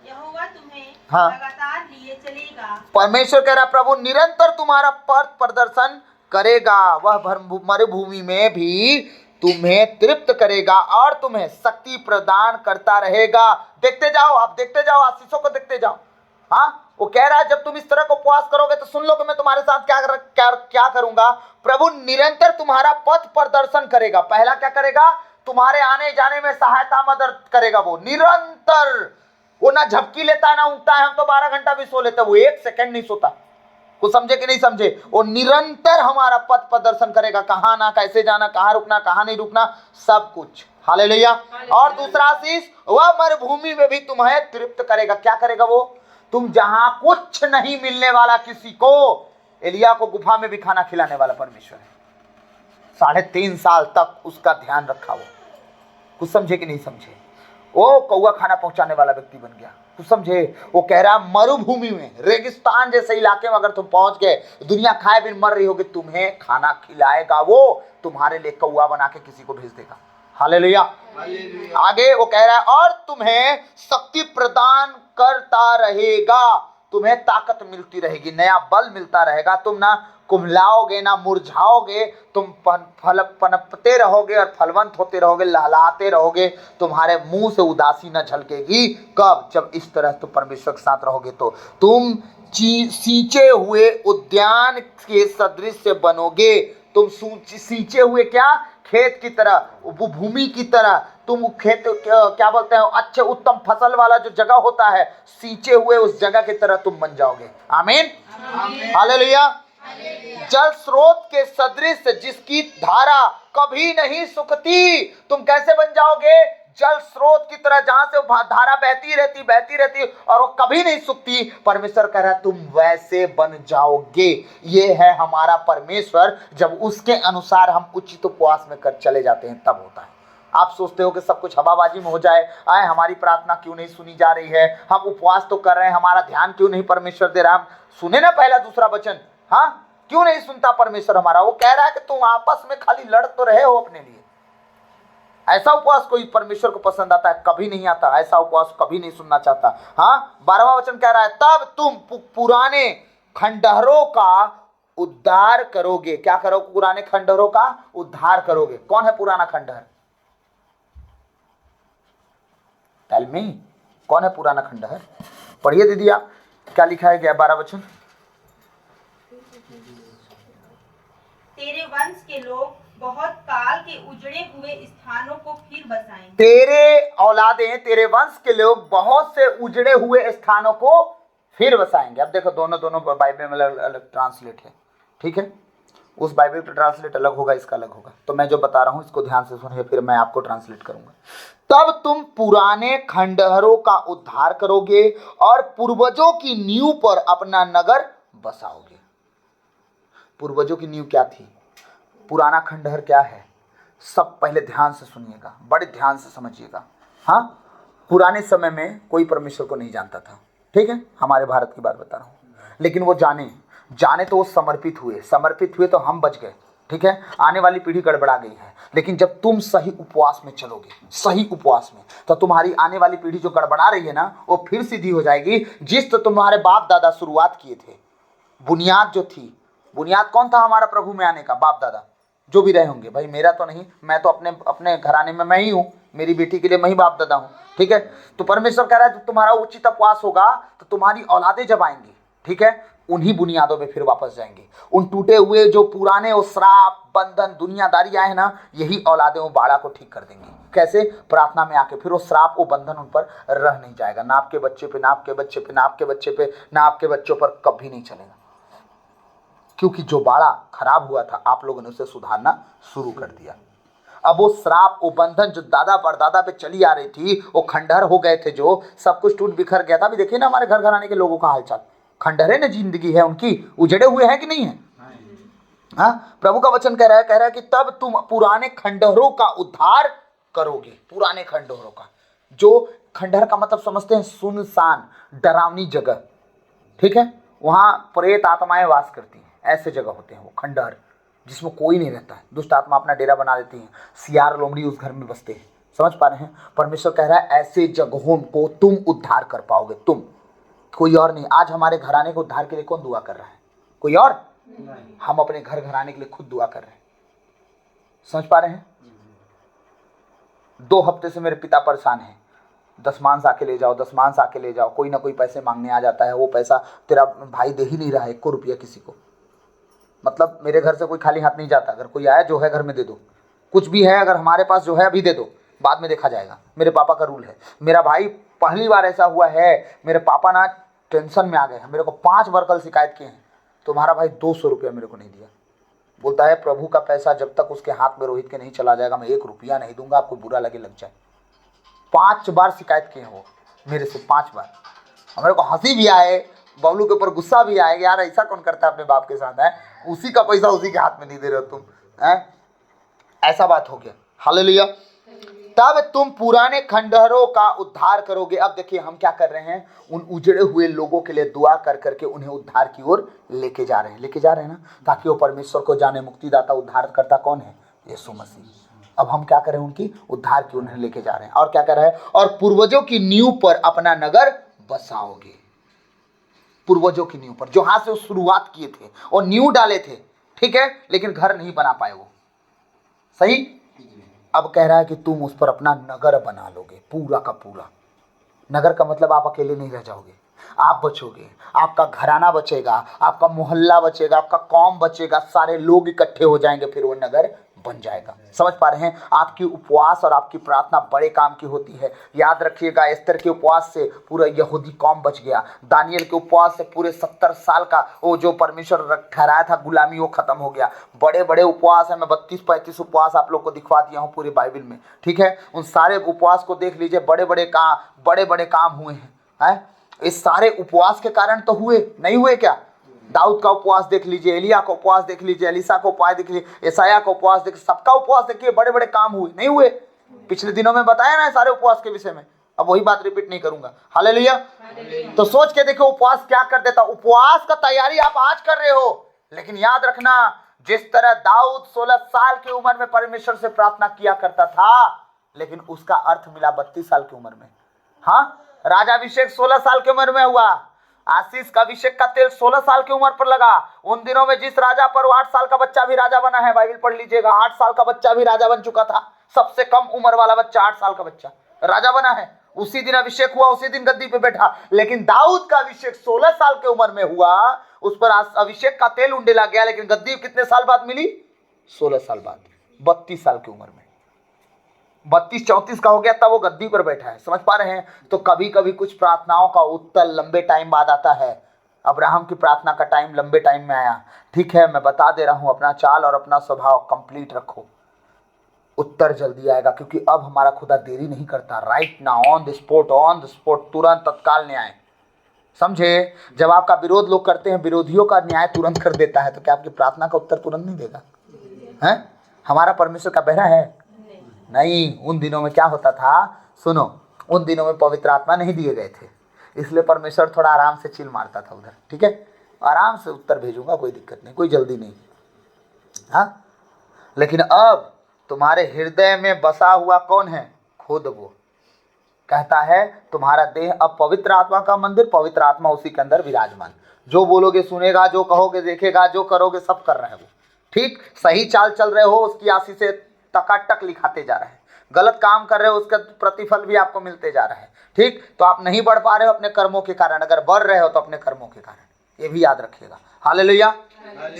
यहोवा तुम्हें हाँ। लगातार लिए चलेगा, परमेश्वर कह रहा है प्रभु निरंतर तुम्हारा पथ प्रदर्शन करेगा, वह मरुभूमि में भी तुम्हें तृप्त करेगा और तुम्हें शक्ति प्रदान करता रहेगा। देखते जाओ, आप देखते जाओ, आशीषों को देखते जाओ। हाँ, वो कह रहा है जब तुम इस तरह को उपवास करोगे तो सुन लो कि मैं तुम्हारे साथ क्या करूंगा। प्रभु निरंतर तुम्हारा पथ प्रदर्शन करेगा। पहला क्या करेगा, तुम्हारे आने जाने में सहायता मदद करेगा। वो निरंतर, वो ना झपकी लेता है ना उठता है। हम तो 12 घंटा भी सो लेते हैं, वो 1 सेकंड नहीं सोता। कुछ समझे कि नहीं समझे? वो निरंतर हमारा पथ प्रदर्शन करेगा, कहां ना कैसे जाना, कहां रुकना, कहां नहीं रुकना, सब कुछ। हालेलुया। और दूसरा आशीष, वह मरुभूमि में भी तुम्हें तृप्त करेगा। क्या करेगा वो? तुम जहां कुछ नहीं मिलने वाला किसी को, एलिया को गुफा में भी खाना खिलाने वाला परमेश्वर है। 3.5 साल तक उसका ध्यान रखा वो। कुछ समझे कि नहीं समझे? वो कौआ खाना पहुंचाने वाला व्यक्ति बन गया। कुछ समझे? वो कह रहा मरुभूमि में, रेगिस्तान जैसे इलाके में अगर तुम पहुंच गए, दुनिया खाए बिन मर रही होगी, तुम्हें खाना खिलाएगा वो, तुम्हारे लिए कौआ बना के किसी को भेज देगा। हालेलुया। आगे वो कह रहा है और तुम्हें शक्ति प्रदान करता रहेगा, तुम्हें ताकत मिलती रहेगी, नया बल मिलता रहेगा। तुम ना कुम्हलाओगे ना मुरझाओगे, तुम पनपते रहोगे और फलवंत होते रहोगे, लहलहाते रहोगे। तुम्हारे मुंह से उदासी न झलकेगी। कब? जब इस तरह तुम परमेश्वर के साथ रहोगे तो तुम सींचे हुए उद्यान के सदृश से बनोगे। तुम सींचे हुए क्या? खेत की तरह, भूमि की तरह। तुम खेत क्या बोलते हैं, अच्छे उत्तम फसल वाला जो जगह होता है, सींचे हुए उस जगह की तरह तुम बन जाओगे। आमीन, हालेलुया। जल स्रोत के सदृश जिसकी धारा कभी नहीं सूखती। तुम कैसे बन जाओगे? जल स्रोत की तरह, जहां से धारा बहती रहती और वो कभी नहीं सूखती। परमेश्वर कह रहा है तुम वैसे बन जाओगे। ये है हमारा परमेश्वर। जब उसके अनुसार हम उचित उपवास में कर चले जाते हैं तब होता है। आप सोचते हो कि सब कुछ हवाबाजी में हो जाए, आए हमारी प्रार्थना क्यों नहीं सुनी जा रही है, हम उपवास तो कर रहे हैं, हमारा ध्यान क्यों नहीं परमेश्वर दे रहा। सुने ना पहला दूसरा वचन, हाँ, क्यों नहीं सुनता परमेश्वर हमारा? वो कह रहा है कि तुम आपस में खाली लड़ तो रहे हो अपने लिए। ऐसा उपवास कोई परमेश्वर को पसंद आता है? कभी नहीं आता। ऐसा उपवास कभी नहीं सुनना चाहता। हाँ, 12वां वचन कह रहा है तब तुम पुराने खंडहरों का उद्धार करोगे। क्या करोगे? पुराने खंडहरों का उद्धार करोगे। कौन है पुराना खंडहर? टेल मी, कौन है पुराना खंडहर? पढ़िए दीदी आप, क्या लिखा है 12 वचन। तेरे वंश के लोग बहुत काल के उजड़े हुए स्थानों को फिर बसाएंगे। तेरे औलादे, तेरे वंश के लोग बहुत से उजड़े हुए स्थानों को फिर बसाएंगे। अब देखो दोनों बाइबल में अलग ट्रांसलेट है, ठीक है? उस बाइबल का ट्रांसलेट अलग होगा, इसका अलग होगा। तो मैं जो बता रहा हूं इसको ध्यान से सुनिए, फिर मैं आपको ट्रांसलेट करूंगा। तब तुम पुराने खंडहरों का उद्धार करोगे और पूर्वजों की नींव पर अपना नगर बसाओगे। पूर्वजों की नींव क्या थी? पुराना खंडहर क्या है? सब पहले ध्यान से सुनिएगा, बड़े ध्यान से समझिएगा। हाँ, पुराने समय में कोई परमेश्वर को नहीं जानता था, ठीक है? हमारे भारत की बात बता रहा हूँ। लेकिन वो जाने तो वो समर्पित हुए तो हम बच गए, ठीक है? आने वाली पीढ़ी गड़बड़ा गई है। लेकिन जब तुम सही उपवास में चलोगे, सही उपवास में, तो तुम्हारी आने वाली पीढ़ी जो गड़बड़ा रही है ना, वो फिर सीधी हो जाएगी। जिस तो तुम्हारे बाप दादा शुरुआत किए थे, बुनियाद जो थी, बुनियाद कौन था हमारा प्रभु में आने का? बाप दादा जो भी रहे होंगे। भाई मेरा तो नहीं, मैं तो अपने घराने में मैं ही हूँ, मेरी बेटी के लिए मैं ही बाप दादा हूँ, ठीक है? तो परमेश्वर कह रहा है जब तुम्हारा उचित उपवास होगा तो तुम्हारी औलादें जब आएंगी, ठीक है, उन्हीं बुनियादों पे फिर वापस जाएंगे। उन टूटे हुए जो पुराने वो श्राप, बंधन, दुनियादारी आए ना, यही औलादें वो बाड़ा को ठीक कर देंगी। कैसे? प्रार्थना में आके। फिर वो श्राप, वो बंधन उन पर रह नहीं जाएगा। ना आपके बच्चे पे, ना आपके बच्चे पे, ना आपके बच्चे पे, ना आपके बच्चों पर कभी नहीं चलेगा। क्योंकि जो बाड़ा खराब हुआ था, आप लोगों ने उसे सुधारना शुरू कर दिया। अब वो श्राप, वो बंधन जो दादा परदादा पे चली आ रही थी, वो खंडहर हो गए थे, जो सब कुछ टूट बिखर गया था। अभी देखिए ना हमारे घर घराने के लोगों का हालचाल, खंडहर ने जिंदगी है उनकी, उजड़े हुए हैं कि नहीं है? हाँ, प्रभु का वचन कह रहा है कि तब तुम पुराने खंडहरों का उद्धार करोगे। पुराने खंडहरों का, जो खंडहर का मतलब समझते हैं सुनसान, डरावनी जगह, ठीक है? वहां प्रेत आत्माएं वास करती हैं, ऐसे जगह होते हैं वो खंडहर। जिसमें कोई नहीं रहता है। दुष्ट आत्मा अपना डेरा बना देती है, सियार लोमड़ी उस घर में बसते हैं। समझ पा रहे हैं? परमेश्वर कह रहा है ऐसे जगहों को तुम उद्धार कर पाओगे, तुम, कोई और नहीं। आज हमारे घराने को उद्धार के लिए कौन दुआ कर रहा है? कोई और? हम अपने घर घराने के लिए खुद दुआ कर रहे हैं। समझ पा रहे हैं? 2 हफ्ते से मेरे पिता परेशान हैं, दशमांश आके ले जाओ, दशमांश आके ले जाओ। कोई ना कोई पैसे मांगने आ जाता है, वो पैसा तेरा भाई दे ही नहीं रहा है 1 रुपया किसी को। मतलब मेरे घर से कोई खाली हाथ नहीं जाता। अगर कोई आया, जो है घर में दे दो, कुछ भी है अगर हमारे पास जो है अभी दे दो, बाद में देखा जाएगा। मेरे पापा का रूल है। मेरा भाई, पहली बार ऐसा हुआ है, मेरे पापा ना टेंशन में आ गए हैं। मेरे को 5 बार कल शिकायत किए हैं, तुम्हारा भाई 200 रुपया मेरे को नहीं दिया। बोलता है प्रभु का पैसा जब तक उसके हाथ में रोहित के नहीं चला जाएगा मैं 1 रुपया नहीं दूंगा, आपको बुरा लगे लग जाए। 5 बार शिकायत किए वो मेरे से, 5 बार। और मेरे को हंसी भी आए, बबलू के ऊपर गुस्सा भी आए, यार ऐसा कौन करता है अपने बाप के साथ, है? उसी का पैसा उसी के हाथ में नहीं दे रहे हो तुम, है? ऐसा बात हो गया। हालेलुया। तब तुम पुराने खंडहरों का उद्धार करोगे। अब देखिए हम क्या कर रहे हैं, उन उजड़े हुए लोगों के लिए दुआ कर करके उन्हें उद्धार की ओर लेके जा रहे हैं ना, ताकि वो परमेश्वर को जाने। मुक्तिदाता उद्धारकर्ता कौन है? यीशु मसीह। अब हम क्या करें, उनकी उद्धार की उन्हें लेके जा रहे हैं। और क्या कर रहे हैं? और पूर्वजों की नींव पर अपना नगर बसाओगे। पूर्वजों की नींव पर, जो हाथ से वो शुरुआत किए थे और नींव डाले थे, ठीक है, लेकिन घर नहीं बना पाए वो, सही। अब कह रहा है कि तुम उस पर अपना नगर बना लोगे, पूरा का पूरा। नगर का मतलब आप अकेले नहीं रह जाओगे, आप बचोगे, आपका घराना बचेगा, आपका मोहल्ला बचेगा, आपका कौम बचेगा, सारे लोग इकट्ठे हो जाएंगे, फिर वो नगर बन जाएगा। समझ पा रहे हैं? आपकी उपवास और आपकी प्रार्थना बड़े काम की होती है। याद रखिएगा, एस्तर के उपवास से पूरा यहूदी कौम बच गया। दानियल के उपवास से पूरे 70 साल का वो जो परमेश्वर ठहराया था गुलामी, वो खत्म हो गया। बड़े बड़े उपवास है, मैं 32-35 उपवास आप लोग को दिखवा दिया हूँ पूरे बाइबल में, ठीक है। उन सारे उपवास को देख लीजिए, बड़े बड़े काम हुए हैं। इस सारे उपवास के कारण तो हुए, नहीं हुए क्या? दाऊद का उपवास देख लीजिए, एलिया का उपवास देख लीजिए, एलिसा का उपवास देख लीजिए, यशायाह का उपवास देख, सबका उपवास देखिए, बड़े बड़े काम हुए, नहीं हुए? पिछले दिनों में बताया ना सारे उपवास के विषय में, अब वही बात रिपीट नहीं करूंगा। हालेलुया। तो सोच के देखो उपवास क्या कर देता। उपवास का तैयारी आप आज कर रहे हो, लेकिन याद रखना, जिस तरह दाऊद 16 साल की उम्र में परमेश्वर से प्रार्थना किया करता था, लेकिन उसका अर्थ मिला 32 साल की उम्र में। हाँ, राजाभिषेक 16 साल की उम्र में हुआ, आशीष का अभिषेक का तेल 16 साल की उम्र पर लगा। उन दिनों में जिस राजा पर 8 साल का बच्चा भी राजा बना है, बाइबल पढ़ लीजिएगा, 8 साल का बच्चा भी राजा बन चुका था। सबसे कम उम्र वाला बच्चा, 8 साल का बच्चा राजा बना है। उसी दिन अभिषेक हुआ, उसी दिन गद्दी पे बैठा। लेकिन दाऊद का अभिषेक 16 साल की उम्र में हुआ, उस पर अभिषेक का तेल उंडेला गया, लेकिन गद्दी कितने साल बाद मिली? 16 साल बाद, 32 साल की उम्र में। 32-34 का हो गया तब वो गद्दी पर बैठा है। समझ पा रहे हैं? तो कभी कभी कुछ प्रार्थनाओं का उत्तर लंबे टाइम बाद आता है। अब्राहम की प्रार्थना का टाइम लंबे टाइम में आया, ठीक है। मैं बता दे रहा हूं, अपना चाल और अपना स्वभाव कंप्लीट रखो, उत्तर जल्दी आएगा, क्योंकि अब हमारा खुदा देरी नहीं करता। Right now, on the spot, तुरंत, तत्काल न्याय। समझे? जब आपका विरोध लोग करते हैं, विरोधियों का न्याय तुरंत कर देता है, तो क्या आपकी प्रार्थना का उत्तर तुरंत नहीं देगा? है? हमारा परमेश्वर का बहरा है? नहीं। उन दिनों में क्या होता था, सुनो, उन दिनों में पवित्र आत्मा नहीं दिए गए थे, इसलिए परमेश्वर थोड़ा आराम से चिल मारता था उधर, ठीक है। आराम से उत्तर भेजूंगा, कोई दिक्कत नहीं, कोई जल्दी नहीं। हाँ, लेकिन अब तुम्हारे हृदय में बसा हुआ कौन है? खुद वो कहता है तुम्हारा देह अब पवित्र आत्मा का मंदिर, पवित्र आत्मा उसी के अंदर विराजमान। जो बोलोगे सुनेगा, जो कहोगे देखेगा, जो करोगे सब कर रहा है वो, ठीक। सही चाल चल रहे हो, उसकी आशीष से टकाटक लिखाते जा रहे हैं। गलत काम कर रहे हो, उसका प्रतिफल भी आपको मिलते जा रहा है, ठीक। तो आप नहीं बढ़ पा रहे हो अपने कर्मों के कारण, अगर बढ़ रहे हो तो अपने कर्मों के कारण, ये भी याद रखिएगा। हालेलुया।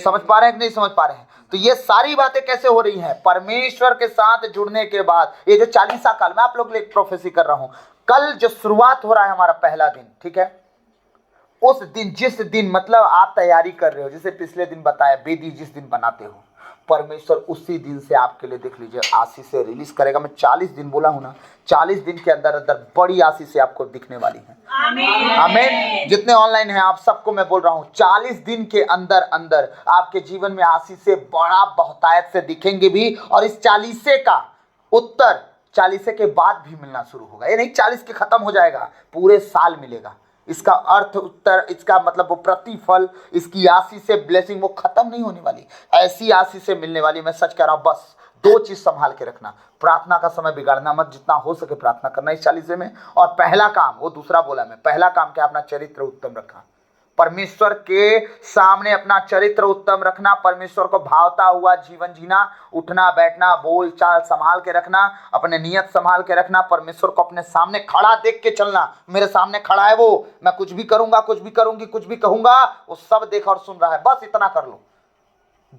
समझ पा रहे हैं कि नहीं समझ पा रहे हैं? तो ये सारी बातें कैसे हो रही हैं? परमेश्वर के साथ जुड़ने के बाद। ये जो 40 काल, मैं आप लोग के लिए प्रोफेसी कर रहा हूं, कल जो शुरुआत हो रहा है हमारा पहला दिन, ठीक है, उस दिन, जिस दिन मतलब आप तैयारी कर रहे हो, जैसे पिछले दिन बताया, वेदी जिस दिन बनाते हो, परमेश्वर उसी दिन से आपके लिए देख लीजिए आशीष से रिलीज करेगा। मैं 40 दिन बोला हूं ना, 40 दिन के अंदर अंदर बड़ी आशीष से आपको दिखने वाली है। आमीन। जितने ऑनलाइन हैं आप सबको मैं बोल रहा हूं, 40 दिन के अंदर अंदर आपके जीवन में आशीष से बड़ा बहुतायत से दिखेंगे भी, और इस 40 का उत्तर 40 के बाद भी मिलना शुरू होगा। ये नहीं 40 के खत्म हो जाएगा, पूरे साल मिलेगा। इसका अर्थ उत्तर, इसका मतलब वो प्रतिफल, इसकी आशीष से ब्लेसिंग वो खत्म नहीं होने वाली, ऐसी आशीष से मिलने वाली। मैं सच कह रहा हूं, बस 2 चीज संभाल के रखना, प्रार्थना का समय बिगाड़ना मत, जितना हो सके प्रार्थना करना इस 40 में। और पहला काम, वो दूसरा बोला मैं, पहला काम क्या, अपना चरित्र उत्तम रखना, परमेश्वर के सामने अपना चरित्र उत्तम रखना, परमेश्वर को भावता हुआ जीवन जीना, उठना बैठना बोल चाल संभाल के रखना, अपने नियत संभाल के रखना, परमेश्वर को अपने सामने खड़ा देख के चलना। मेरे सामने खड़ा है वो, मैं कुछ भी करूंगा, कुछ भी करूंगी, कुछ भी कहूंगा, वो सब देख और सुन रहा है, बस इतना कर लो।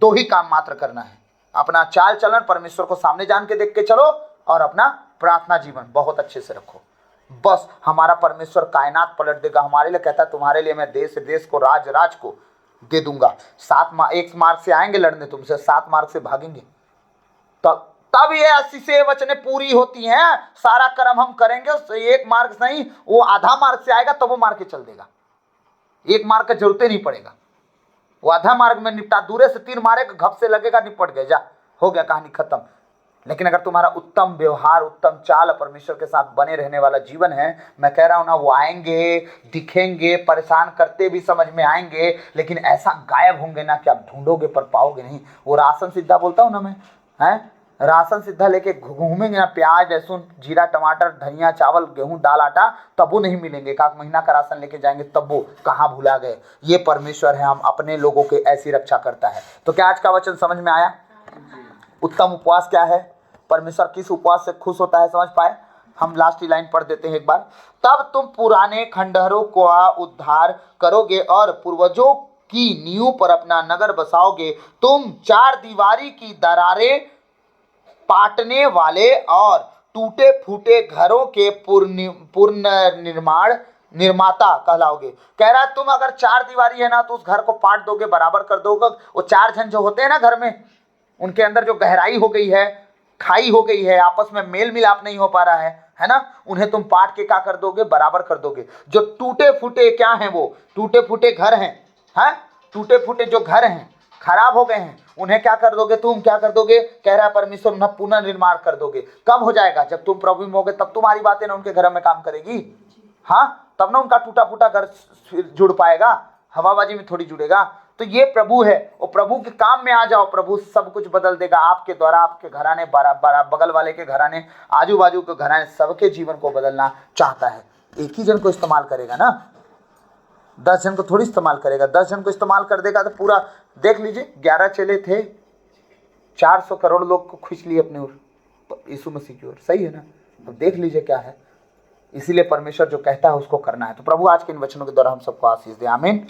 2 ही काम मात्र करना है, अपना चाल चलन परमेश्वर को सामने जान के देख के चलो, और अपना प्रार्थना जीवन बहुत अच्छे से रखो। बस हमारा परमेश्वर कायनात पलट देगा हमारे लिए। कहता है तुम्हारे लिए मैं देश देश को, राज राज को दे दूंगा। 1 मार्ग से आएंगे लड़ने तुमसे, 7 मार्ग से भागेंगे, तब ये 80 से वचनें पूरी होती हैं। सारा कर्म हम करेंगे, 1 मार्ग से नहीं, वो आधा मार्ग से आएगा तब वो मार के चल देगा। 1 मार्ग का जरूरत ही नहीं पड़ेगा, वो आधा मार्ग में निपटा, दूरे से तीर मारेगा, घप से लगेगा, निपट गए, जा हो गया, कहानी खत्म। लेकिन अगर तुम्हारा उत्तम व्यवहार, उत्तम चाल, परमेश्वर के साथ बने रहने वाला जीवन है, मैं कह रहा हूं ना, वो आएंगे, दिखेंगे, परेशान करते भी समझ में आएंगे, लेकिन ऐसा गायब होंगे ना कि आप ढूंढोगे पर पाओगे नहीं। वो राशन सिद्धा बोलता हूं ना मैं, हैं, राशन सिद्धा लेके घूमेंगे ना, प्याज लहसुन जीरा टमाटर धनिया चावल गेहूं दाल आटा, तब वो नहीं मिलेंगे। 1 महीना का राशन लेके जाएंगे तब वो कहाँ भुला गए। ये परमेश्वर है, हम अपने लोगों के ऐसी रक्षा करता है। तो क्या आज का वचन समझ में आया? उत्तम उपवास क्या है, परमेश्वर किस उपवास से खुश होता है, समझ पाए? हम लास्ट ही लाइन पढ़ देते हैं एक बार। तब तुम पुराने खंडहरों का उद्धार करोगे और पूर्वजों की नींव पर अपना नगर बसाओगे। तुम 4 दीवारी की दरारें पाटने वाले और टूटे फूटे घरों के पुनर्निर्माण निर्माता कहलाओगे। कह रहा है तुम अगर 4 दीवारी है ना, तो उस घर को पाट दोगे, बराबर कर दोगे। वो 4 जन जो होते हैं ना घर में, उनके अंदर जो गहराई हो गई है, खाई हो गई है, आपस में मेल मिलाप नहीं हो पा रहा है ना, उन्हें तुम पाट के क्या कर दोगे, बराबर कर दोगे। जो टूटे फूटे क्या हैं, वो टूटे फूटे घर हैं, टूटे फूटे जो घर हैं, खराब हो गए हैं, उन्हें क्या कर दोगे, तुम क्या कर दोगे? कह रहा है परमेश्वर, उन्हें पुनर्निर्माण कर दोगे। कब हो जाएगा? जब तुम प्रभु में होगे, तब तुम्हारी बातें ना उनके घर में काम करेगी। हाँ, तब ना उनका टूटा फूटा घर जुड़ पाएगा, हवाबाजी में थोड़ी जुड़ेगा। तो ये प्रभु है, वो प्रभु के काम में आ जाओ, प्रभु सब कुछ बदल देगा आपके द्वारा। आपके घराने, बगल वाले के घराने, आजू बाजू के घराने, सबके जीवन को बदलना चाहता है। एक ही जन को इस्तेमाल करेगा ना, 10 जन को थोड़ी इस्तेमाल करेगा। 10 जन को इस्तेमाल कर देगा तो पूरा, देख लीजिए 11 चेले थे, 400 करोड़ लोग को खींच लिए अपनी ओर, यीशु मसीह की ओर। सही है ना? अब देख लीजिए क्या है। इसीलिए परमेश्वर जो कहता है उसको करना है। तो प्रभु आज के इन वचनों के द्वारा हम सबको आशीष दे। आमीन।